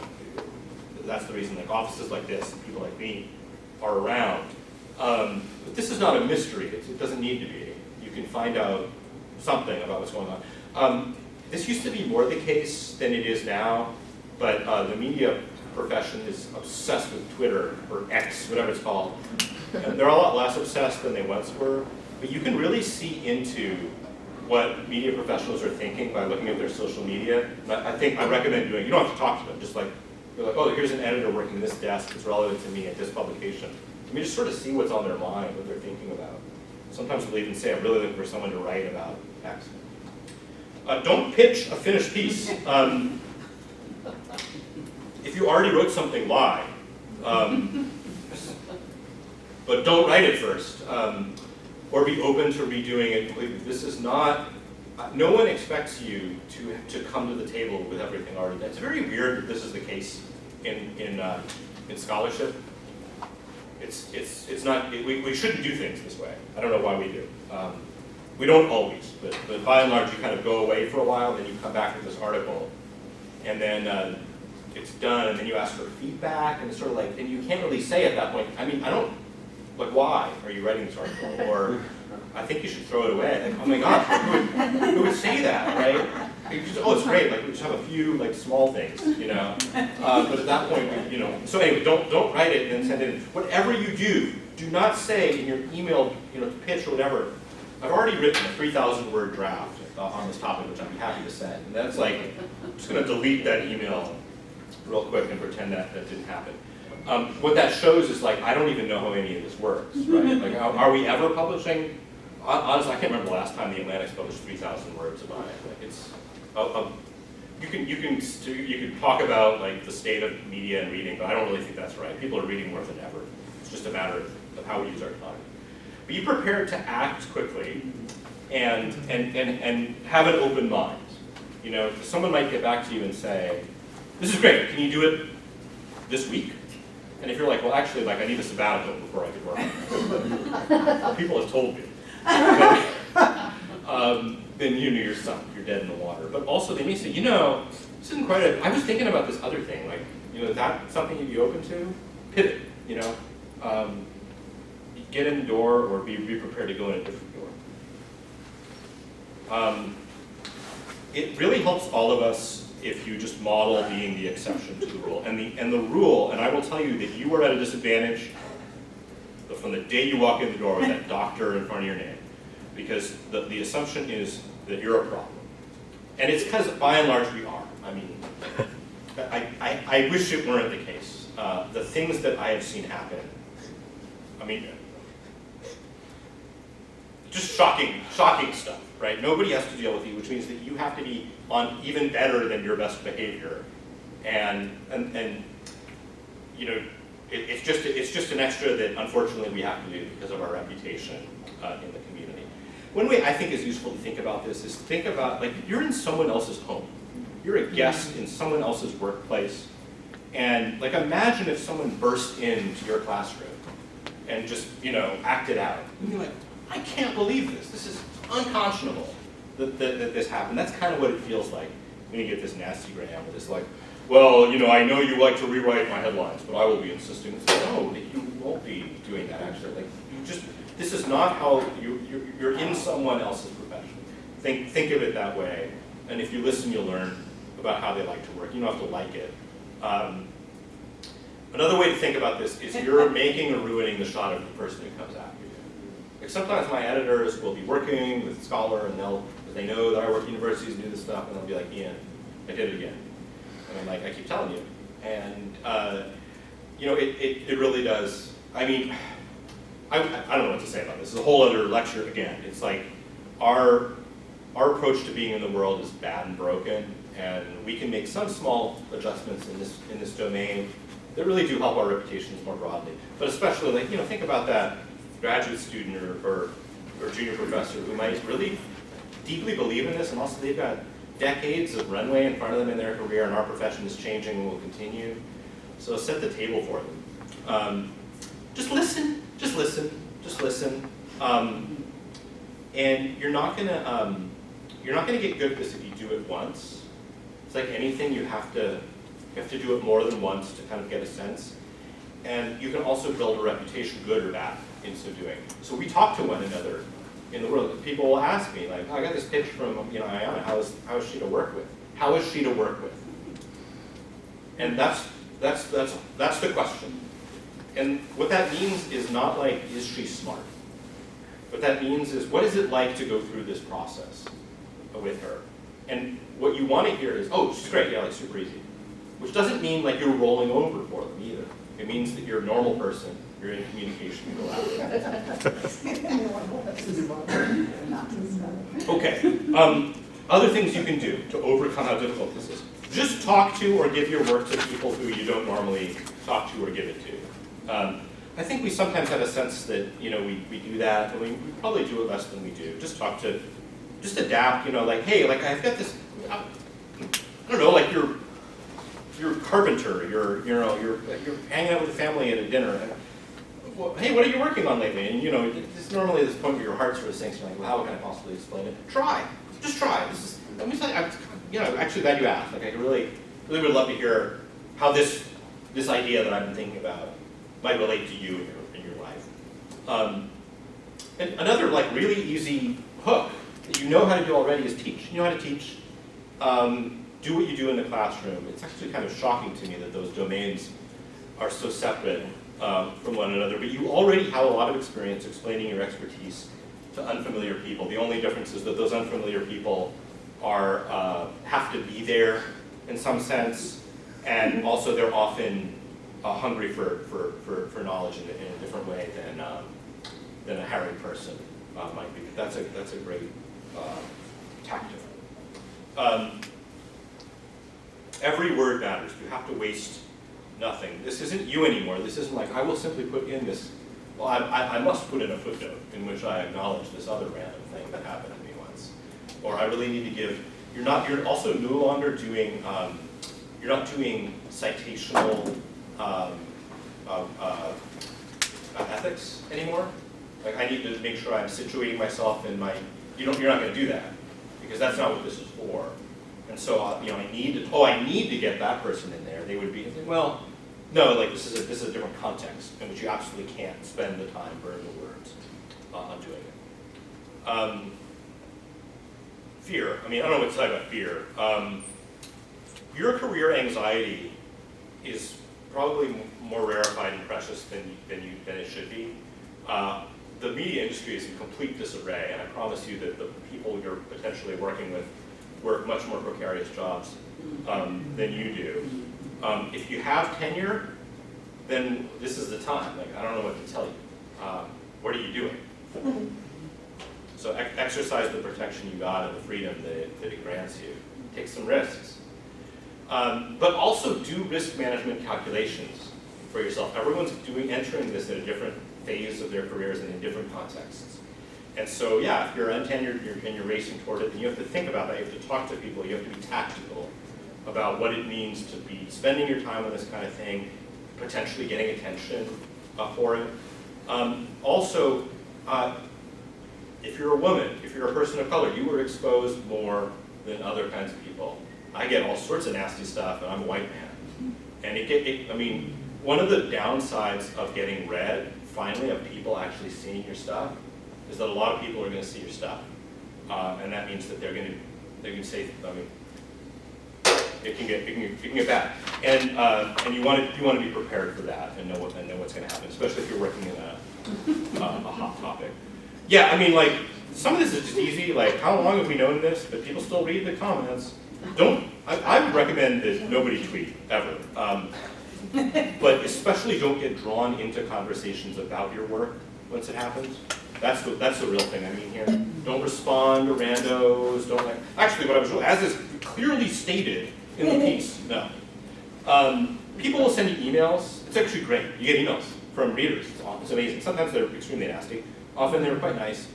that's the reason like offices like this, and people like me are around. But this is not a mystery. It doesn't need to be. You can find out something about what's going on. This used to be more the case than it is now, but the media profession is obsessed with Twitter, or X, whatever it's called. And they're a lot less obsessed than they once were, but you can really see into what media professionals are thinking by looking at their social media. And I recommend doing, you don't have to talk to them, just like, you're like, oh, here's an editor working this desk, it's relevant to me at this publication. I mean, just sort of see what's on their mind, what they're thinking about. Sometimes they'll even say, I'm really looking for someone to write about X. Don't pitch a finished piece. If you already wrote something, lie. But don't write it first. Or be open to redoing it completely. This is not, no one expects you to come to the table with everything already done. It's very weird that this is the case in scholarship. It's not, we shouldn't do things this way. I don't know why we do. We don't always, but by and large you kind of go away for a while, then you come back with this article, and then it's done, and then you ask for feedback, and it's sort of like, and you can't really say at that point, I mean, I don't, like, why are you writing this article? Or, I think you should throw it away. Like, oh my gosh, who would say that, right? Just, oh, it's great, like, we just have a few, like, small things, you know? But at that point, you know, so anyway, don't write it and send it in. Whatever you do not say in your email, you know, pitch or whatever, I've already written a 3,000-word draft on this topic, which I'd be happy to send. And that's like, I'm just gonna delete that email real quick and pretend that didn't happen. What that shows is like, I don't even know how any of this works, right? Like, are we ever publishing? Honestly, I can't remember the last time the Atlantic's published 3,000 words about it. Like, it's, you can talk about like the state of media and reading, but I don't really think that's right. People are reading more than ever. It's just a matter of how we use our time. But you prepared to act quickly and have an open mind. You know, someone might get back to you and say, "This is great. Can you do it this week?" And if you're like, well, actually, like, I need a sabbatical before I could work on this. People have told me. Then you know you're sunk, you're dead in the water. But also they may say, you know, this isn't quite I was thinking about this other thing. Like, you know, is that something you'd be open to? Pivot, you know. Get in the door or be prepared to go in a different door. it really helps all of us if you just model being the exception to the rule. And the rule, and I will tell you that you are at a disadvantage from the day you walk in the door with that doctor in front of your name, because the assumption is that you're a problem. And it's because, by and large, we are. I mean, I wish it weren't the case. The things that I have seen happen, I mean, just shocking stuff, right? Nobody has to deal with you, which means that you have to be on even better than your best behavior. And you know, it's just an extra that unfortunately we have to do because of our reputation in the community. One way I think is useful to think about this is think about, like, you're in someone else's home. You're a guest in someone else's workplace. And like, imagine if someone burst into your classroom and just, you know, acted out. And you're like, I can't believe this. This is unconscionable that this happened. That's kind of what it feels like when you get this nasty gram with this, like, well, you know, I know you like to rewrite my headlines, but I will be insisting. It's like, no, you won't be doing that, actually. Like, you just, this is not how you're in someone else's profession. Think of it that way. And if you listen, you'll learn about how they like to work. You don't have to like it. Another way to think about this is you're making or ruining the shot of the person who comes after you. Like, sometimes my editors will be working with Scholar, and they know that I work at universities and do this stuff, and they'll be like, Ian, I did it again. And I'm like, I keep telling you. And you know, it really does. I mean, I don't know what to say about this. It's a whole other lecture again. It's like our approach to being in the world is bad and broken, and we can make some small adjustments in this domain that really do help our reputations more broadly. But especially, like, you know, think about that graduate student or junior professor who might really deeply believe in this, and also they've got decades of runway in front of them in their career, and our profession is changing and will continue. So set the table for them. Just listen. And you're not gonna get good at this if you do it once. It's like anything, you have to do it more than once to kind of get a sense. And you can also build a reputation, good or bad, in so doing. So we talk to one another in the world. People will ask me, like, oh, I got this pitch from, you know, Ayana. How is she to work with? How is she to work with? And that's the question. And what that means is not like, is she smart? What that means is, what is it like to go through this process with her? And what you want to hear is, oh, she's great, yeah, like super easy. Which doesn't mean like you're rolling over for them either. It means that you're a normal person, you're in communication, you go out. Okay, other things you can do to overcome how difficult this is. Just talk to or give your work to people who you don't normally talk to or give it to. I think we sometimes have a sense that, you know, we do that, but we probably do it less than we do. Just talk to, just adapt, you know, like, hey, like, I've got this, I don't know, like, you're a carpenter, you're hanging out with the family at a dinner, and, well, hey, what are you working on lately? And, you know, it's normally this point where your heart sort of sinks, you're like, well, how can I possibly explain it? Just try. Let me tell you, you know, actually glad you asked. Like, I really would love to hear how this idea that I've been thinking about might relate to you in your life. And another, like, really easy hook that you know how to do already is teach. You know how to teach. Do what you do in the classroom. It's actually kind of shocking to me that those domains are so separate from one another, but you already have a lot of experience explaining your expertise to unfamiliar people. The only difference is that those unfamiliar people have to be there in some sense, and also they're often hungry for knowledge in a different way than a harried person might be. That's a great tactic. Every word matters. You have to waste nothing. This isn't you anymore. This isn't like, I will simply put in this, well, I must put in a footnote in which I acknowledge this other random thing that happened to me once. Or I really need to give, you're also no longer doing, you're not doing citational ethics anymore. Like, I need to make sure I'm situating myself in my, you're not going to do that, because that's not what this is for. And so, you know, I need to get that person in there. They would be, well, no, like, this is a different context in which you absolutely can't spend the time burning the words on doing it. fear. I mean, I don't know what to say about fear. Your career anxiety is probably more rarefied and precious than it should be. The media industry is in complete disarray, and I promise you that the people you're potentially working with work much more precarious jobs than you do. If you have tenure, then this is the time. Like, I don't know what to tell you. What are you doing? So exercise the protection you got and the freedom that it grants you. Take some risks. But also do risk management calculations for yourself. Everyone's entering this in a different phase of their careers and in different contexts. And so, yeah, if you're untenured and you're racing toward it, then you have to think about that. You have to talk to people. You have to be tactical about what it means to be spending your time on this kind of thing, potentially getting attention for it. Also, if you're a woman, if you're a person of color, you were exposed more than other kinds of people. I get all sorts of nasty stuff, and I'm a white man. And I mean, one of the downsides of getting read, finally, of people actually seeing your stuff, is that a lot of people are going to see your stuff, and that means that they're going to say, I mean, it can get bad, and you want to be prepared for that and know what's going to happen, especially if you're working in a hot topic. Yeah, I mean, like, some of this is just easy. Like, how long have we known this? But people still read the comments. I would recommend that nobody tweet ever, but especially don't get drawn into conversations about your work once it happens. That's the real thing I mean here. Don't respond to randos. Don't like. Actually, what I was as is clearly stated in the piece. No. People will send you emails. It's actually great. You get emails from readers. It's amazing. Sometimes they're extremely nasty. Often they're quite nice.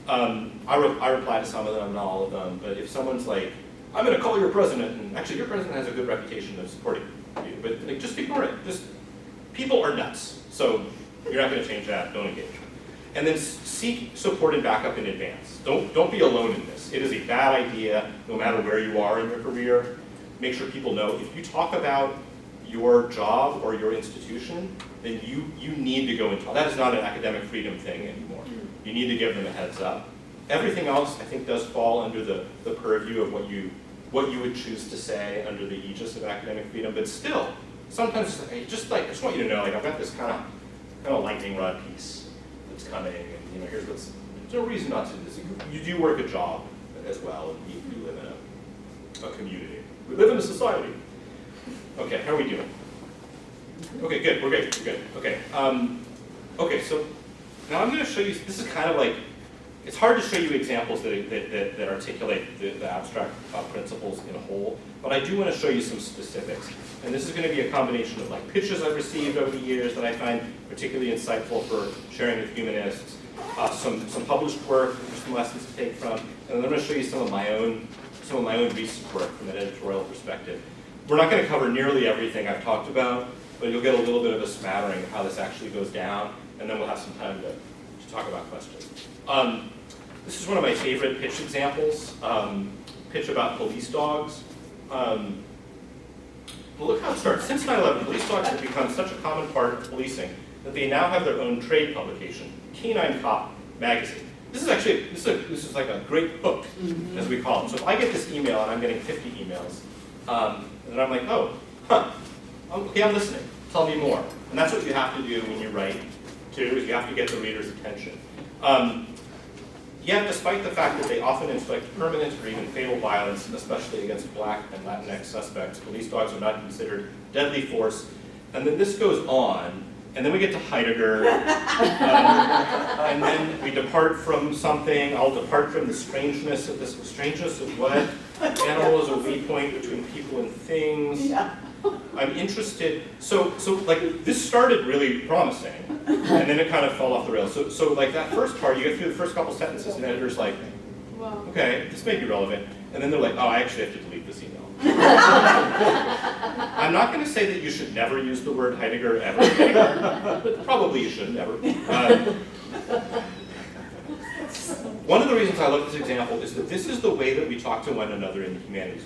I reply to some of them, not all of them. But if someone's like, "I'm going to call your president," and actually your president has a good reputation of supporting you, but like, just ignore it. Just people are nuts. So you're not going to change that. Don't engage. And then seek support and backup in advance. Don't be alone in this. It is a bad idea, no matter where you are in your career. Make sure people know if you talk about your job or your institution, then you need to go and talk. That is not an academic freedom thing anymore. You need to give them a heads up. Everything else, I think, does fall under the purview of what you would choose to say under the aegis of academic freedom. But still, sometimes I just want you to know, like, I've got this kind of lightning rod piece coming, and here's there's no reason not to do this. You do work a job as well, and you live in a community. We live in a society. Okay, how are we doing? Okay, good, we're good, we're good. Okay, okay, so now I'm going to show you, this is kind of like, it's hard to show you examples that articulate the abstract principles in a whole, but I do want to show you some specifics. And this is going to be a combination of like pitches I've received over the years that I find particularly insightful for sharing with humanists, some published work, some lessons to take from, and then I'm going to show you some of my own recent work from an editorial perspective. We're not going to cover nearly everything I've talked about, but you'll get a little bit of a smattering of how this actually goes down, and then we'll have some time to talk about questions. This is one of my favorite pitch examples, pitch about police dogs. Well, look how it starts. Since 9/11, police dogs have become such a common part of policing that they now have their own trade publication, Canine Cop Magazine. This is actually, this is like a great hook, as we call it. So if I get this email, and I'm getting 50 emails, and then I'm like, oh, huh, okay, I'm listening. Tell me more. And that's what you have to do when you write, too, is you have to get the reader's attention. Yet, despite the fact that they often inflict permanent or even fatal violence, especially against Black and Latinx suspects, police dogs are not considered deadly force. And then this goes on, and then we get to Heidegger, and then we depart from something. I'll depart from the strangeness of this. Strangeness of what? Animal is a weak point between people and things. Yeah. I'm interested, so like this started really promising, and then it kind of fell off the rails. So like that first part, you get through the first couple sentences, and the editor's like, okay, this may be relevant, and then they're like, oh, I actually have to delete this email. I'm not going to say that you should never use the word Heidegger ever, but probably you shouldn't ever. One of the reasons I love this example is that this is the way that we talk to one another in the humanities.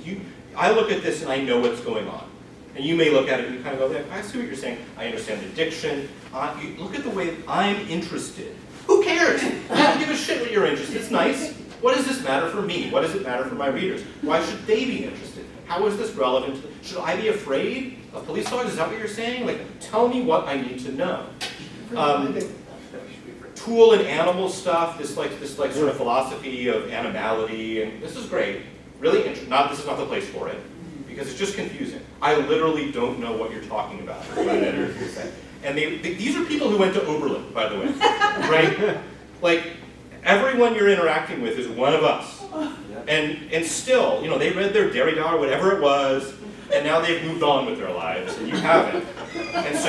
I look at this and I know what's going on. And you may look at it and you kind of go, I see what you're saying. I understand the diction. You look at the way I'm interested. Who cares? I don't give a shit what you're interested in. It's nice. What does this matter for me? What does it matter for my readers? Why should they be interested? How is this relevant? Should I be afraid of police dogs? Is that what you're saying? Like, tell me what I need to know. Tool and animal stuff, this sort of philosophy of animality, and this is great. Really interesting. This is not the place for it, because it's just confusing. I literally don't know what you're talking about. What an editor is saying. And these are people who went to Oberlin, by the way, right? Like, everyone you're interacting with is one of us. And still, you know, they read their Derrida or whatever it was, and now they've moved on with their lives, and you haven't. And so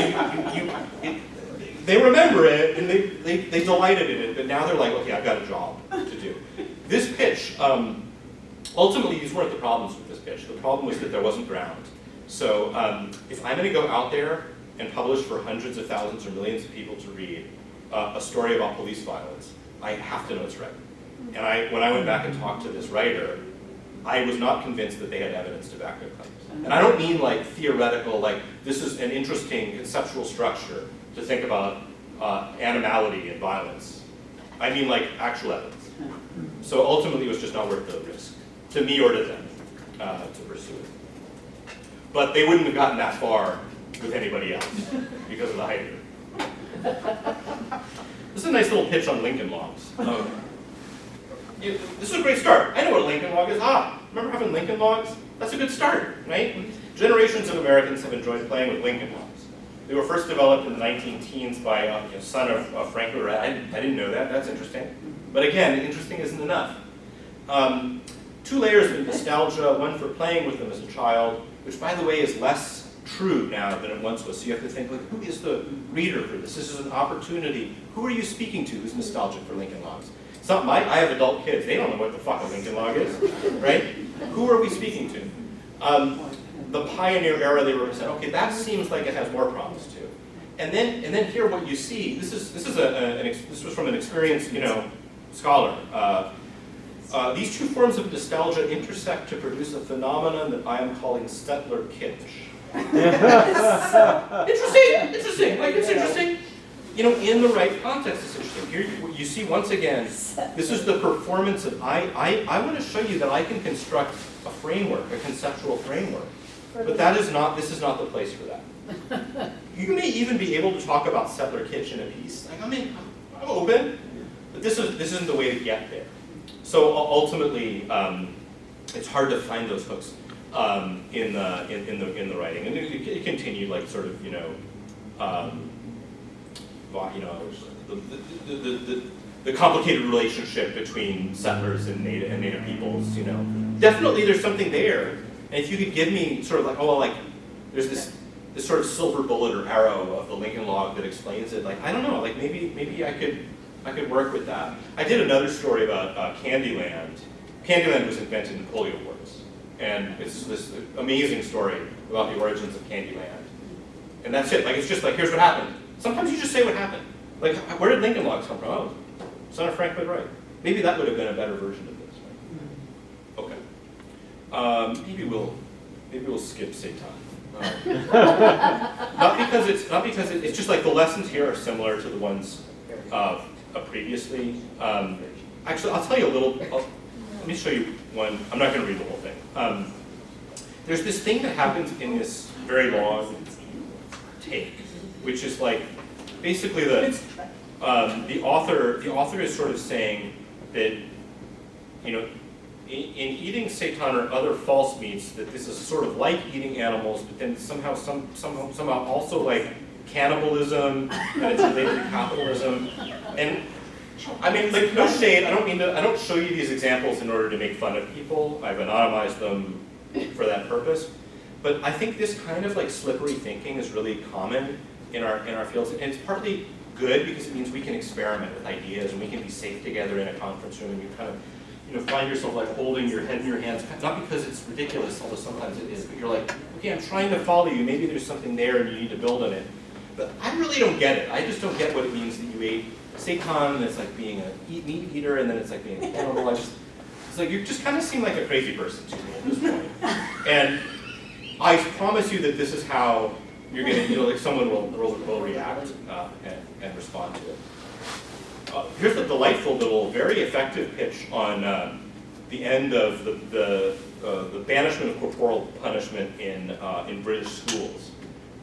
they remember it, and they delighted in it, but now they're like, okay, I've got a job to do. This pitch, ultimately, these weren't the problems with this pitch. The problem was that there wasn't ground. So if I'm going to go out there and publish for hundreds of thousands or millions of people to read a story about police violence, I have to know it's right. And when I went back and talked to this writer, I was not convinced that they had evidence to back their claims. And I don't mean like theoretical, like this is an interesting conceptual structure to think about animality and violence. I mean like actual evidence. So ultimately it was just not worth the risk, to me or to them, to pursue it. But they wouldn't have gotten that far with anybody else because of the height of it. This is a nice little pitch on Lincoln logs. This is a great start. I know what a Lincoln log is. Remember having Lincoln logs? That's a good start, right? Generations of Americans have enjoyed playing with Lincoln logs. They were first developed in the 19-teens by a son of Frank Lloyd Wright. I didn't know that. That's interesting. But again, interesting isn't enough. 2 layers of nostalgia, one for playing with them as a child, which, by the way, is less true now than it once was. So you have to think, like, who is the reader for this? This is an opportunity. Who are you speaking to who's nostalgic for Lincoln logs? It's not I have adult kids. They don't know what the fuck a Lincoln log is, right? Who are we speaking to? The pioneer era they represent. Okay, that seems like it has more promise too. And then here, what you see. This was from an experienced, scholar. These 2 forms of nostalgia intersect to produce a phenomenon that I am calling settler kitsch. Interesting. Like, it's interesting. In the right context, it's interesting. Here you see, once again, this is the performance of, I want to show you that I can construct a framework, a conceptual framework. But this is not the place for that. You may even be able to talk about settler kitsch in a piece. Like, I'm open, but this isn't the way to get there. So ultimately, it's hard to find those hooks in the writing, and it continued, like, sort of, the complicated relationship between settlers and native peoples. Definitely there's something there, and if you could give me sort of like, there's this sort of silver bullet or arrow of the Lincoln log that explains it. Like, I don't know, like maybe I could work with that. I did another story about Candyland. Candyland was invented in polio wards, and it's this amazing story about the origins of Candyland. And that's it. Like, it's just like, here's what happened. Sometimes you just say what happened. Like, where did Lincoln logs come from? Oh, son of Frank Lloyd Wright. Maybe that would have been a better version of this, right? Okay. Maybe we'll skip Satan. Not because it's just like the lessons here are similar to the ones previously. Actually, I'll tell you a little. Let me show you one. I'm not going to read the whole thing. There's this thing that happens in this very long take, which is like basically the author is sort of saying that, in eating seitan or other false meats, that this is sort of like eating animals, but then somehow also like cannibalism, and it's related to capitalism. And I mean, like, no shade. I don't show you these examples in order to make fun of people. I've anonymized them for that purpose. But I think this kind of like slippery thinking is really common in our fields, and it's partly good because it means we can experiment with ideas and we can be safe together in a conference room, and you kind of find yourself like holding your head in your hands, not because it's ridiculous, although sometimes it is, but you're like, okay, I'm trying to follow you. Maybe there's something there and you need to build on it. But I really don't get it. I just don't get what it means that you ate seitan, and it's like being a meat eater, and then it's like being a cannibal. It's like you just kind of seem like a crazy person to me at this point. And I promise you that this is how you're going to, like someone will react and respond to it. here's the delightful little, very effective pitch on the end of the banishment of corporal punishment in British schools.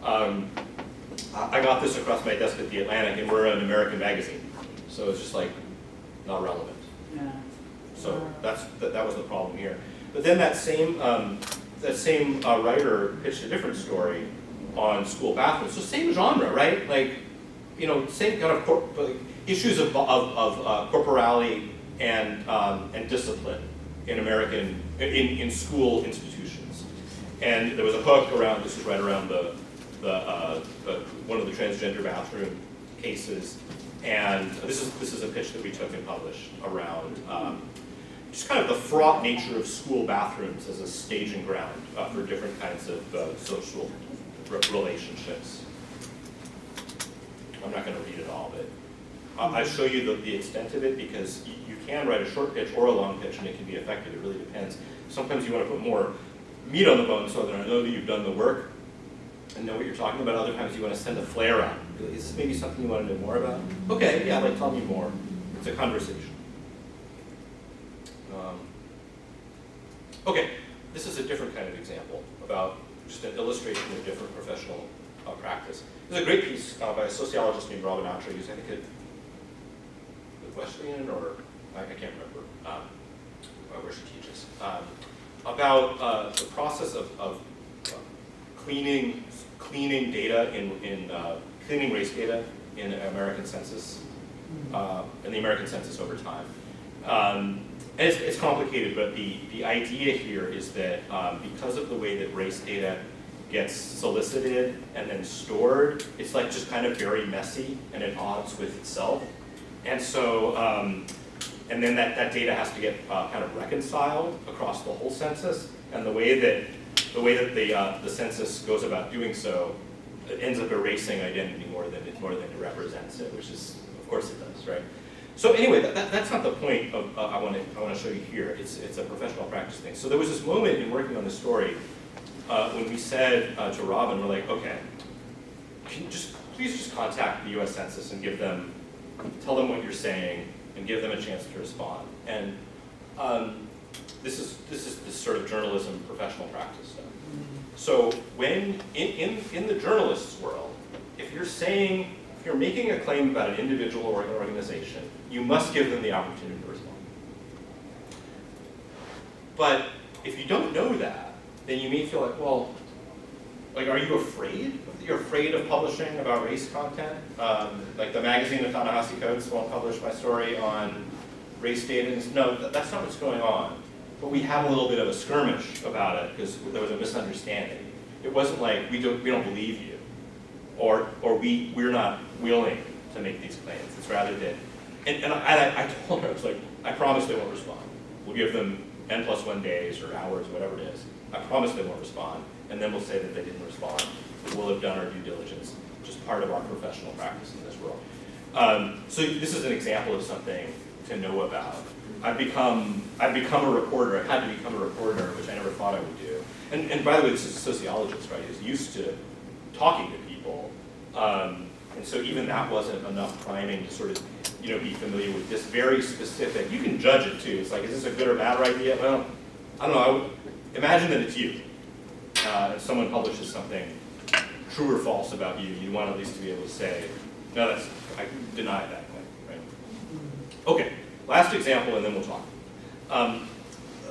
I got this across my desk at the Atlantic, and we're an American magazine, so it's just like not relevant. Yeah. So that was the problem here. But then that same writer pitched a different story on school bathrooms. So same genre, right? Like, you know, same kind of issues of corporality and discipline in school institutions. And there was a hook around, this is right around one of the transgender bathroom cases. And this is a pitch that we took and published around just kind of the fraught nature of school bathrooms as a staging ground for different kinds of social relationships. I'm not going to read it all, but I'll show you the extent of it, because you can write a short pitch or a long pitch and it can be effective. It really depends. Sometimes you want to put more meat on the bone so that I know that you've done the work and know what you're talking about. Other times you want to send a flare out. Is this maybe something you want to know more about? Okay, yeah, like tell me more. It's a conversation. Okay, this is a different kind of example about just an illustration of different professional practice. There's a great piece by a sociologist named Robin Atcher, who's I think at Wesleyan, or I can't remember where she teaches, about the process of cleaning data cleaning race data in American census, in the American census over time. And it's complicated, but the idea here is that because of the way that race data gets solicited and then stored, it's like just kind of very messy and at odds with itself. And so, and then that data has to get kind of reconciled across the whole census. And the way that the census goes about doing so, it ends up erasing identity more than it represents it, which is, of course it does, right? So anyway, that's not the point of I want to show you here. It's a professional practice thing. So there was this moment in working on the story when we said to Robin, we're like, okay, please just contact the U.S. Census and tell them what you're saying and give them a chance to respond. And this is this sort of journalism professional practice stuff. So when in the journalist's world, if you're making a claim about an individual or an organization, you must give them the opportunity to respond. But if you don't know that, then you may feel like, well, like, are you afraid? You're afraid of publishing about race content? Like the magazine, the Ta-Nehisi Coates, won't publish my story on race data. No, that's not what's going on. But we had a little bit of a skirmish about it because there was a misunderstanding. It wasn't like we don't believe you, or we're not willing to make these claims. It's rather that, and I told her, I was like, I promise they won't respond. We'll give them N+1 days or hours, whatever it is. I promise they won't respond, and then we'll say that they didn't respond. We'll have done our due diligence, just part of our professional practice in this world. So this is an example of something to know about. I've become a reporter. I had to become a reporter, which I never thought I would do. And by the way, this is a sociologist, right? Who's used to talking to people, and so even that wasn't enough priming to sort of, be familiar with this very specific. You can judge it too. It's like, is this a good or bad idea? Well, I don't know. I would imagine that it's you. If someone publishes something true or false about you, you want at least to be able to say, no, I deny that claim, right? Okay. Last example, and then we'll talk.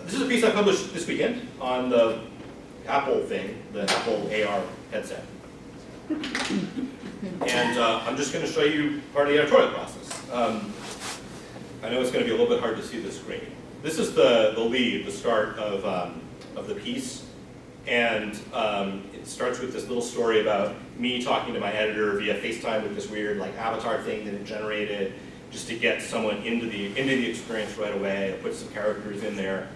This is a piece I published this weekend on the Apple thing, the Apple AR headset. And I'm just going to show you part of the editorial process. I know it's going to be a little bit hard to see the screen. This is the lead, the start of the piece. And it starts with this little story about me talking to my editor via FaceTime with this weird avatar thing that it generated, just to get someone into the experience right away. I put some characters in there.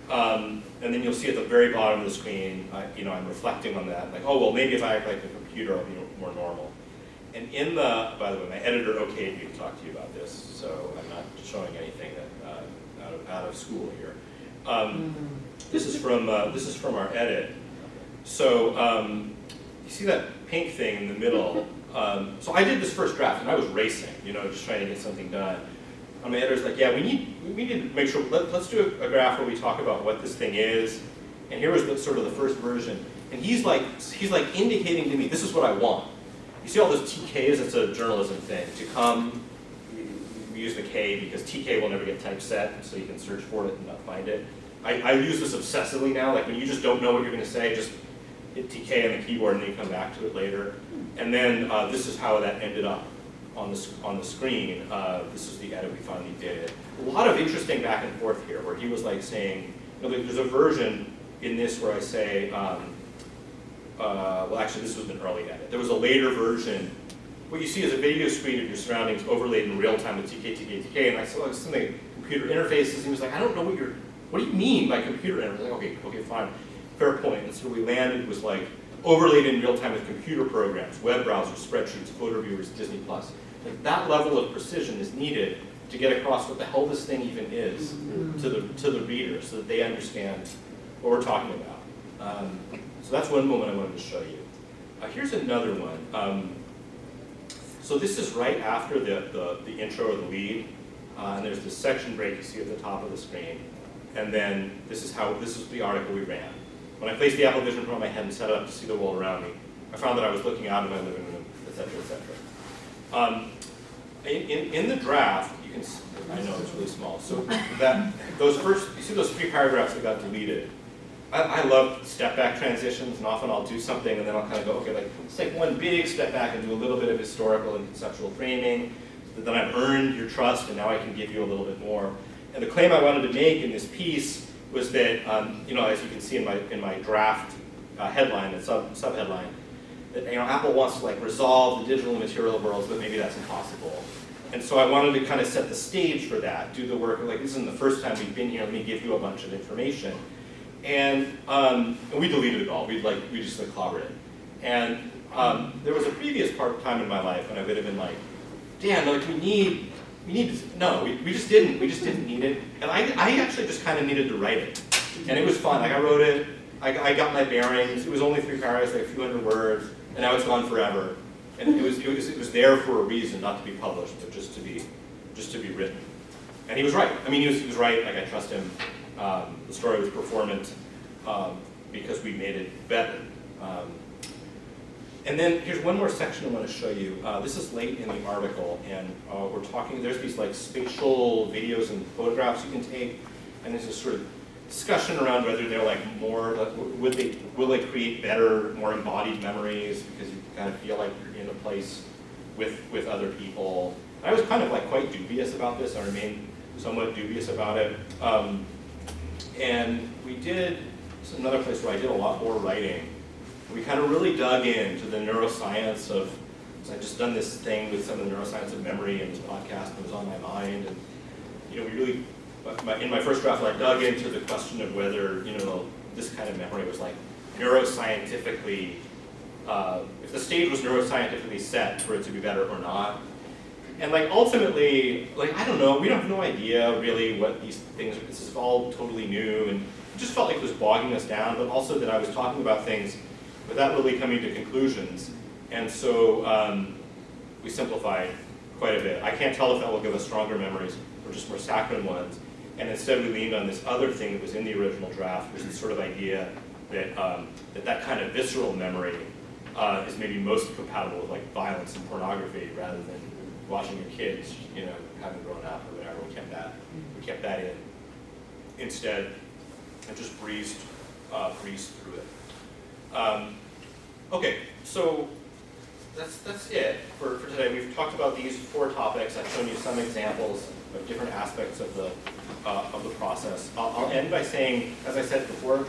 And then you'll see at the very bottom of the screen, I'm reflecting on that, like, oh, well, maybe if I act like a computer, I'll be more normal. And by the way, my editor okayed me to talk to you about this, so I'm not showing anything that out of school here. This is from our edit. So you see that pink thing in the middle. So I did this first draft, and I was racing, just trying to get something done. my editor's like, yeah, we need to make sure, let's do a graph where we talk about what this thing is. And here was sort of the first version. And he's like indicating to me, this is what I want. You see all those TKs, it's a journalism thing. To come, we use the K because TK will never get typeset, so you can search for it and not find it. I use this obsessively now, like when you just don't know what you're going to say, just hit TK on the keyboard and then you come back to it later. And then this is how that ended up on the screen. This is the edit we finally did. A lot of interesting back and forth here, where he was like saying, you know, there's a version in this where I say, well actually this was an early edit. There was a later version. What you see is a video screen of your surroundings overlaid in real time with TK, and I saw something, computer interfaces, and he was like, I don't know what do you mean by computer interface? I was like, okay, fine, fair point. And so we landed was like, overlaid in real time with computer programs, web browsers, spreadsheets, photo viewers, Disney+. Like that level of precision is needed to get across what the hell this thing even is to the reader so that they understand what we're talking about. So that's one moment I wanted to show you. Here's another one. So this is right after the intro or the lead, and there's this section break you see at the top of the screen, and then this is the article we ran. When I placed the Apple Vision Pro on my head and set it up to see the world around me, I found that I was looking out of my living room, et cetera, et cetera. In the draft, you can see, I know it's really small, so you see those 3 paragraphs that got deleted. I love step back transitions, and often I'll do something and then I'll kind of go, okay, like, let's take one big step back and do a little bit of historical and conceptual framing, so that then I've earned your trust and now I can give you a little bit more. And the claim I wanted to make in this piece was that, you know, as you can see in my draft headline and subheadline, that, you know, Apple wants to like resolve the digital and material worlds, but maybe that's impossible. And so I wanted to kind of set the stage for that, do the work, like this isn't the first time we've been here, let me give you a bunch of information. And we deleted it all, we just like clobbered it. And there was a previous time in my life when I would have been like, damn, like we just didn't need it. And I actually just kind of needed to write it. And it was fun, like I wrote it, I got my bearings, it was only 3 paragraphs, like a few hundred words, and now it's gone forever. And it was there for a reason, not to be published, but just to be written. And he was right. I mean, he was right. Like I trust him. The story was performant because we made it better. And then here's one more section I want to show you. This is late in the article, and we're talking. There's these like spatial videos and photographs you can take, and there's this sort of discussion around whether they're like more. Like, will they create better, more embodied memories because you kind of feel like you're in a place with other people. I was kind of like quite dubious about this. I remain somewhat dubious about it. And we did, this is another place where I did a lot more writing. We kind of really dug into the neuroscience of, so I've just done this thing with some of the neuroscience of memory and this podcast that was on my mind. And, you know, we really, in my first draft, I dug into the question of whether, you know, this kind of memory was like neuroscientifically, if the stage was neuroscientifically set for it to be better or not. And like ultimately, like I don't know, we have no idea really what these things are. This is all totally new, and it just felt like it was bogging us down, but also that I was talking about things without really coming to conclusions. And so we simplified quite a bit. I can't tell if that will give us stronger memories or just more saccharine ones. And instead we leaned on this other thing that was in the original draft, which is this sort of idea that that kind of visceral memory is maybe most compatible with like violence and pornography rather than watching your kids, you know, having grown up or whatever. We kept that in instead, and just breezed through it. Okay, so that's it for today. We've talked about these 4 topics. I've shown you some examples of different aspects of the process. I'll end by saying, as I said before,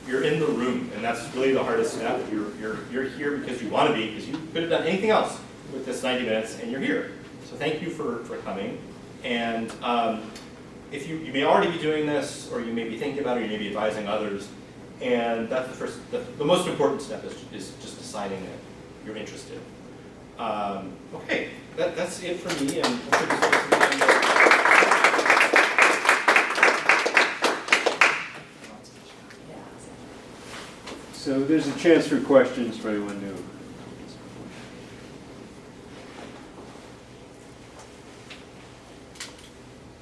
you're in the room, and that's really the hardest step. You're here because you want to be, because you could have done anything else with this 90 minutes, and you're here. So thank you for coming. And if you may already be doing this, or you may be thinking about it, or you may be advising others, and that's the most important step is just deciding that you're interested. Okay, that's it for me. And So there's a chance for questions for anyone new.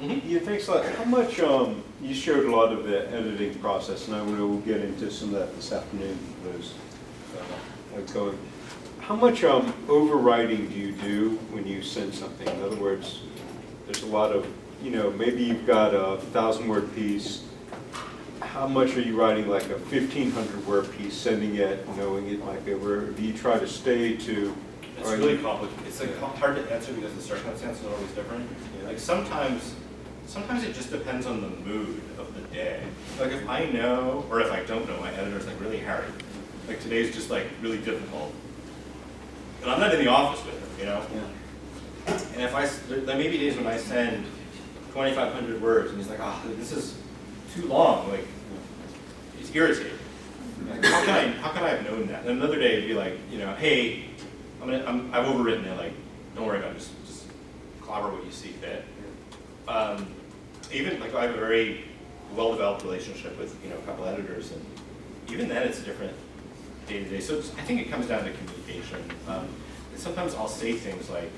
Yeah, thanks a lot. How much, you showed a lot of the editing process, and I know we'll get into some of that this afternoon, those, going. How much overwriting do you do when you send something? In other words, there's a lot of, maybe you've got a 1,000-word piece. How much are you writing, like a 1,500-word piece, sending it, knowing it might be over? Do you try to stay to? It's really complicated. It's like hard to answer because the circumstances are always different. Yeah. Like sometimes it just depends on the mood of the day. Like if I know, or if I don't know, my editor's like really harried. Like today's just like really difficult. And I'm not in the office with him, Yeah. And if there may be days when I send 2,500 words and he's like, this is too long. Like, it's irritating. Like, how can I have known that? And another day it'd be like, hey, I've overwritten it. Like, don't worry about it. Just clobber what you see fit. Even like I have a very well-developed relationship with a couple editors, and even then it's different day to day. So I think it comes down to communication. And sometimes I'll say things like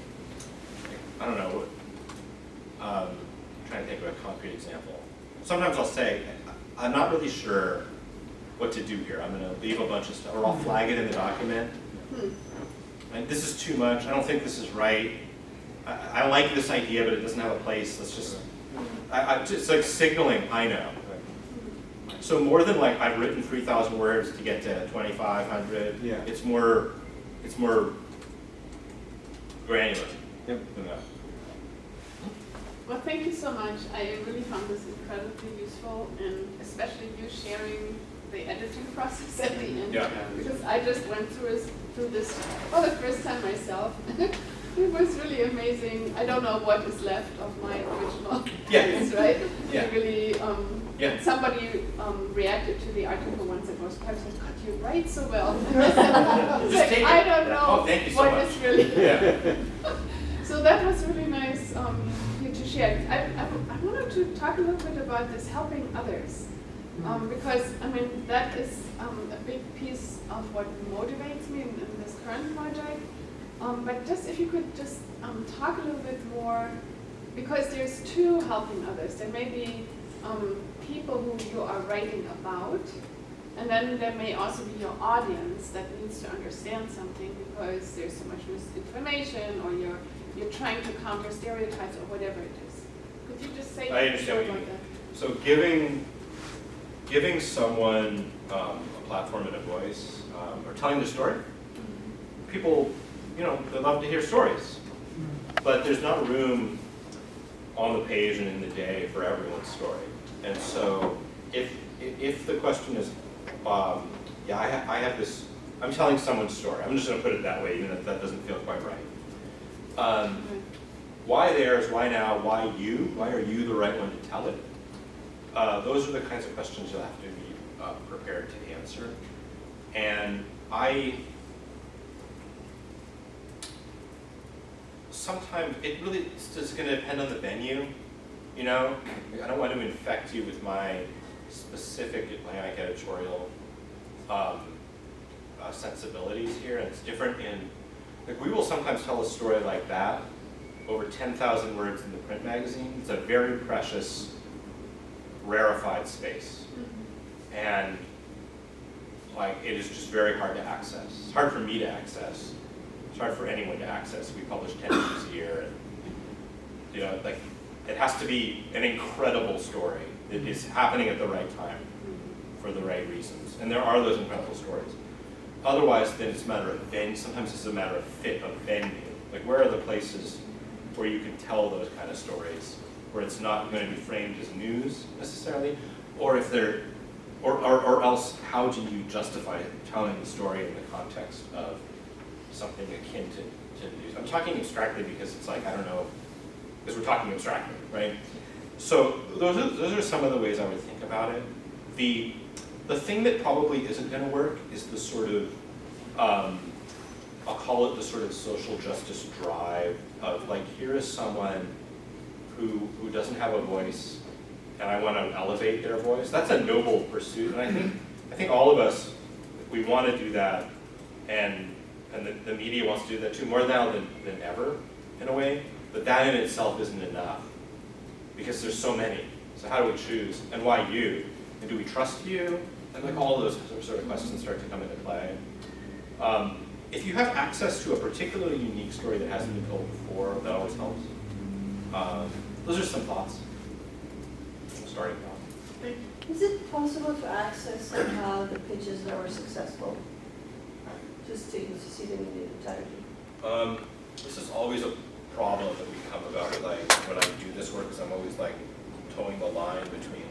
I don't know. I'm trying to think of a concrete example. Sometimes I'll say, I'm not really sure what to do here. I'm going to leave a bunch of stuff, or I'll flag it in the document. And this is too much. I don't think this is right. I like this idea, but it doesn't have a place. Let's just, it's like signaling, I know. So more than like I've written 3,000 words to get to 2,500. Yeah. It's more granular. Yep. Than that. Well, thank you so much. I really found this incredibly useful, and especially you sharing the editing process at the end. Yeah. Because I just went through this for the first time myself. It was really amazing. I don't know what is left of my original piece, right? Yeah. It really, Yeah. somebody reacted to the article once. It was quite like, God, you write so well. It's Just like, take it. I don't know Oh, thank you so what much. is really. Yeah. So that was really nice here to share. I wanted to talk a little bit about this helping others. Because, I mean, that is a big piece of what motivates me in this current project. But just if you could just talk a little bit more, because there's two helping others. There may be people who you are writing about, and then there may also be your audience that needs to understand something because there's so much misinformation, or you're trying to counter stereotypes or whatever it is. Could you just say I understand what you about mean. that? So giving someone a platform and a voice, or telling the story, people, they love to hear stories, but there's not room on the page and in the day for everyone's story. And so if the question is, I have this, I'm telling someone's story. I'm just going to put it that way, even if that doesn't feel quite right. Why theirs? Why now? Why you? Why are you the right one to tell it? Those are the kinds of questions you'll have to be prepared to answer. And sometimes it really is just going to depend on the venue. I don't want to infect you with my specific Atlantic editorial sensibilities here, and it's different in, like, we will sometimes tell a story like that over 10,000 words in the print magazine. It's a very precious, rarefied space. And like, it is just very hard to access. It's hard for me to access. It's hard for anyone to access. We publish 10 issues a year, and like, it has to be an incredible story. It is happening at the right time for the right reasons. And there are those incredible stories. Otherwise, then it's a matter of venue. Sometimes it's a matter of fit of venue. Like, where are the places where you can tell those kind of stories, where it's not going to be framed as news necessarily, or if they're, or else, how do you justify telling the story in the context of something akin to the news? I'm talking abstractly because it's like, I don't know, because we're talking abstractly, right? So those are some of the ways I would think about it. The thing that probably isn't going to work is the sort of, I'll call it the sort of social justice drive of, like, here is someone who doesn't have a voice, and I want to elevate their voice. That's a noble pursuit, and I think all of us, we want to do that, and the media wants to do that too, more now than ever, in a way. But that in itself isn't enough. because there's so many. So how do we choose? And why you? And do we trust you? And like all of those sort of questions start to come into play. If you have access to a particularly unique story that hasn't been told before, that always helps. Those are some thoughts. Starting thoughts. Is it possible to access somehow the pitches that were successful? Just to see them in the entirety? This is always a problem that we come about like when I do this work, because I'm always like towing the line between.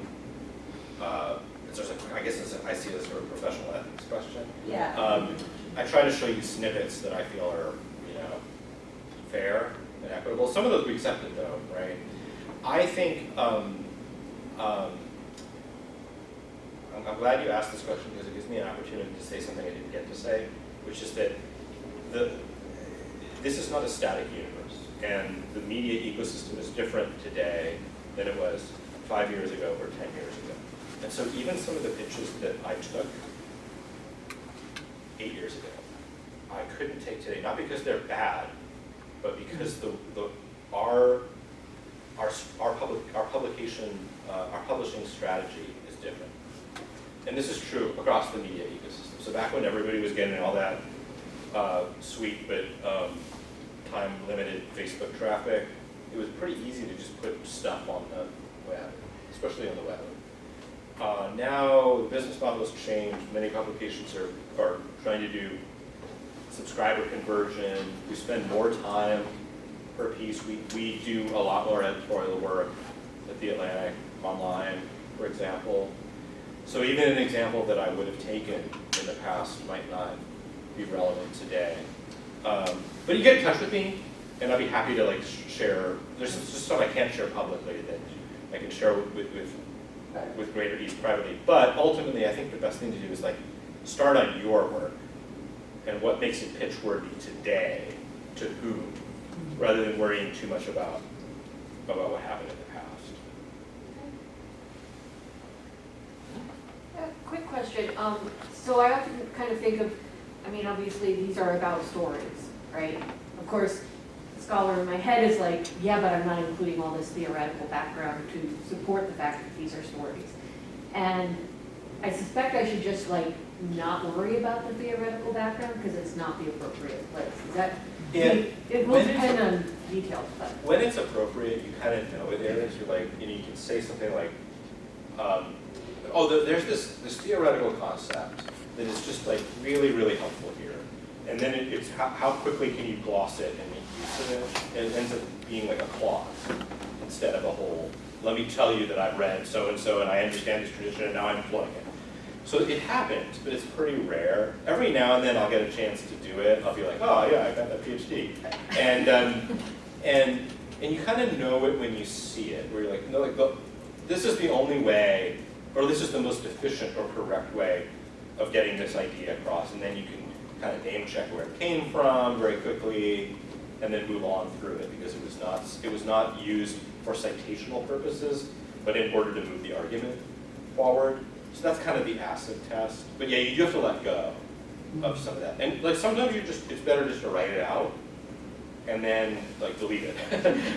I guess I see it as sort of professional ethics question. Yeah. I try to show you snippets that I feel are, fair and equitable. Some of those we accepted though, right? I think I'm glad you asked this question because it gives me an opportunity to say something I didn't get to say, which is that this is not a static universe, and the media ecosystem is different today than it was 5 years ago or 10 years ago. And so even some of the pitches that I took 8 years ago, I couldn't take today, not because they're bad, but because our publishing strategy is different. And this is true across the media ecosystem. So back when everybody was getting all that sweet but time-limited Facebook traffic, it was pretty easy to just put stuff on the web, especially on the web. Now the business model has changed. Many publications are trying to do subscriber conversion. We spend more time per piece. We do a lot more editorial work at The Atlantic online, for example. So even an example that I would have taken in the past might not be relevant today. But you get in touch with me, and I'd be happy to share. There's just stuff I can't share publicly that I can share with greater ease privately. But ultimately, I think the best thing to do is start on your work and what makes it pitch worthy today to whom, rather than worrying too much about what happened in the past. Quick question. So I often kind of think of, obviously these are about stories, right? Of course, the scholar in my head is like, yeah, but I'm not including all this theoretical background to support the fact that these are stories. And I suspect I should just not worry about the theoretical background because it's not the appropriate place. Is that? It will depend on details, but. When it's appropriate, you kind of know it is. You're you can say something like, there's this theoretical concept that is just really, really helpful here. And then it's how quickly can you gloss it and make use of it. And it ends up being like a clause instead of a whole, let me tell you that I've read so-and-so and I understand this tradition and now I'm employing it. So it happens, but it's pretty rare. Every now and then I'll get a chance to do it. I'll be like, oh yeah, I got that PhD. And you kind of know it when you see it, where you're like, no, this is the only way, or this is the most efficient or correct way of getting this idea across. And then you can kind of name check where it came from very quickly, and then move on through it because it was not used for citational purposes, but in order to move the argument forward. So that's kind of the acid test. But yeah, you do have to let go of some of that. And sometimes it's better just to write it out and then delete it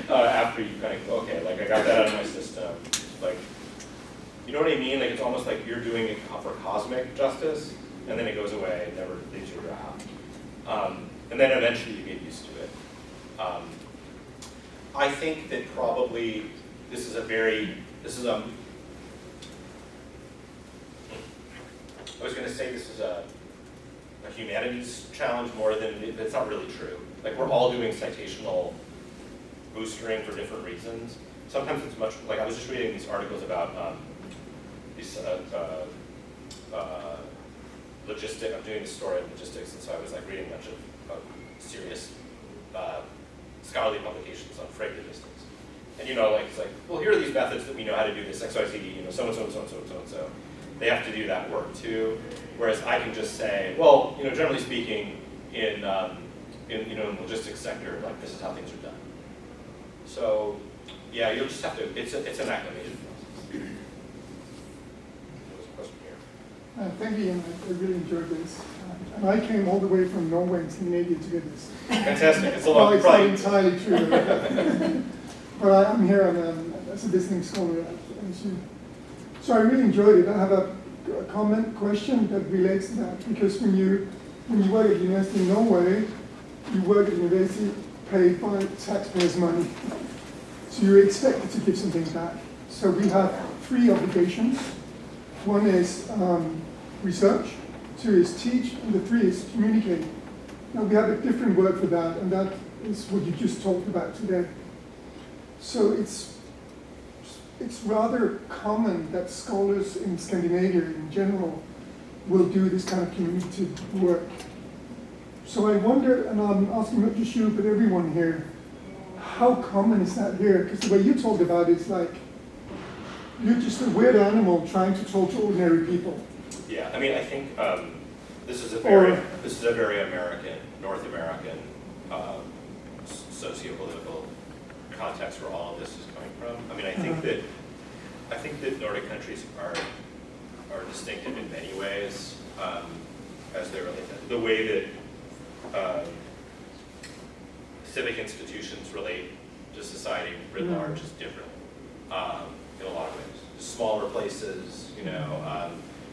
after you kind of go, okay, I got that out of my system. You know what I mean? It's almost like you're doing it for cosmic justice, and then it goes away and never leaves your draft. And then eventually you get used to it. I think that probably this is I was going to say this is a humanities challenge more than, it's not really true. We're all doing citational boostering for different reasons. Sometimes it's much, I was just reading these articles about these logistics, I'm doing this story on logistics, and so I was reading a bunch of serious scholarly publications on freight logistics. And it's well, here are these methods that we know how to do this, XYZ, so-and-so, and so-and-so, and so-and-so. They have to do that work too. Whereas I can just say, well, generally speaking, in the logistics sector, this is how things are done. So, yeah, you'll just have to. It's an acclimation process. There was a question here. Thank you, Ian. I really enjoyed this. And I came all the way from Norway in Scandinavia to get this. Fantastic. It's a well, long it's not entirely true. But I'm here on a as a visiting scholar at NSU. So I really enjoyed it. I have a question that relates to that, because when you work at university in Norway, you work at university paid by taxpayers' money. So you're expected to give something back. So we have 3 obligations. One is research, 2 is teach, and the 3 is communicate. Now we have a different word for that, and that is what you just talked about today. So it's rather common that scholars in Scandinavia in general will do this kind of community work. So I wonder, and I'm asking not just you, but everyone here, how common is that here? Because the way you talk about it is like, you're just a weird animal trying to talk to ordinary people. Yeah, I mean, I think this is a very American, North American socio-political context where all of this is coming from. I mean, I think that Nordic countries are distinctive in many ways as they relate. The way that civic institutions relate to society writ large is different in a lot of ways. Smaller places, you know,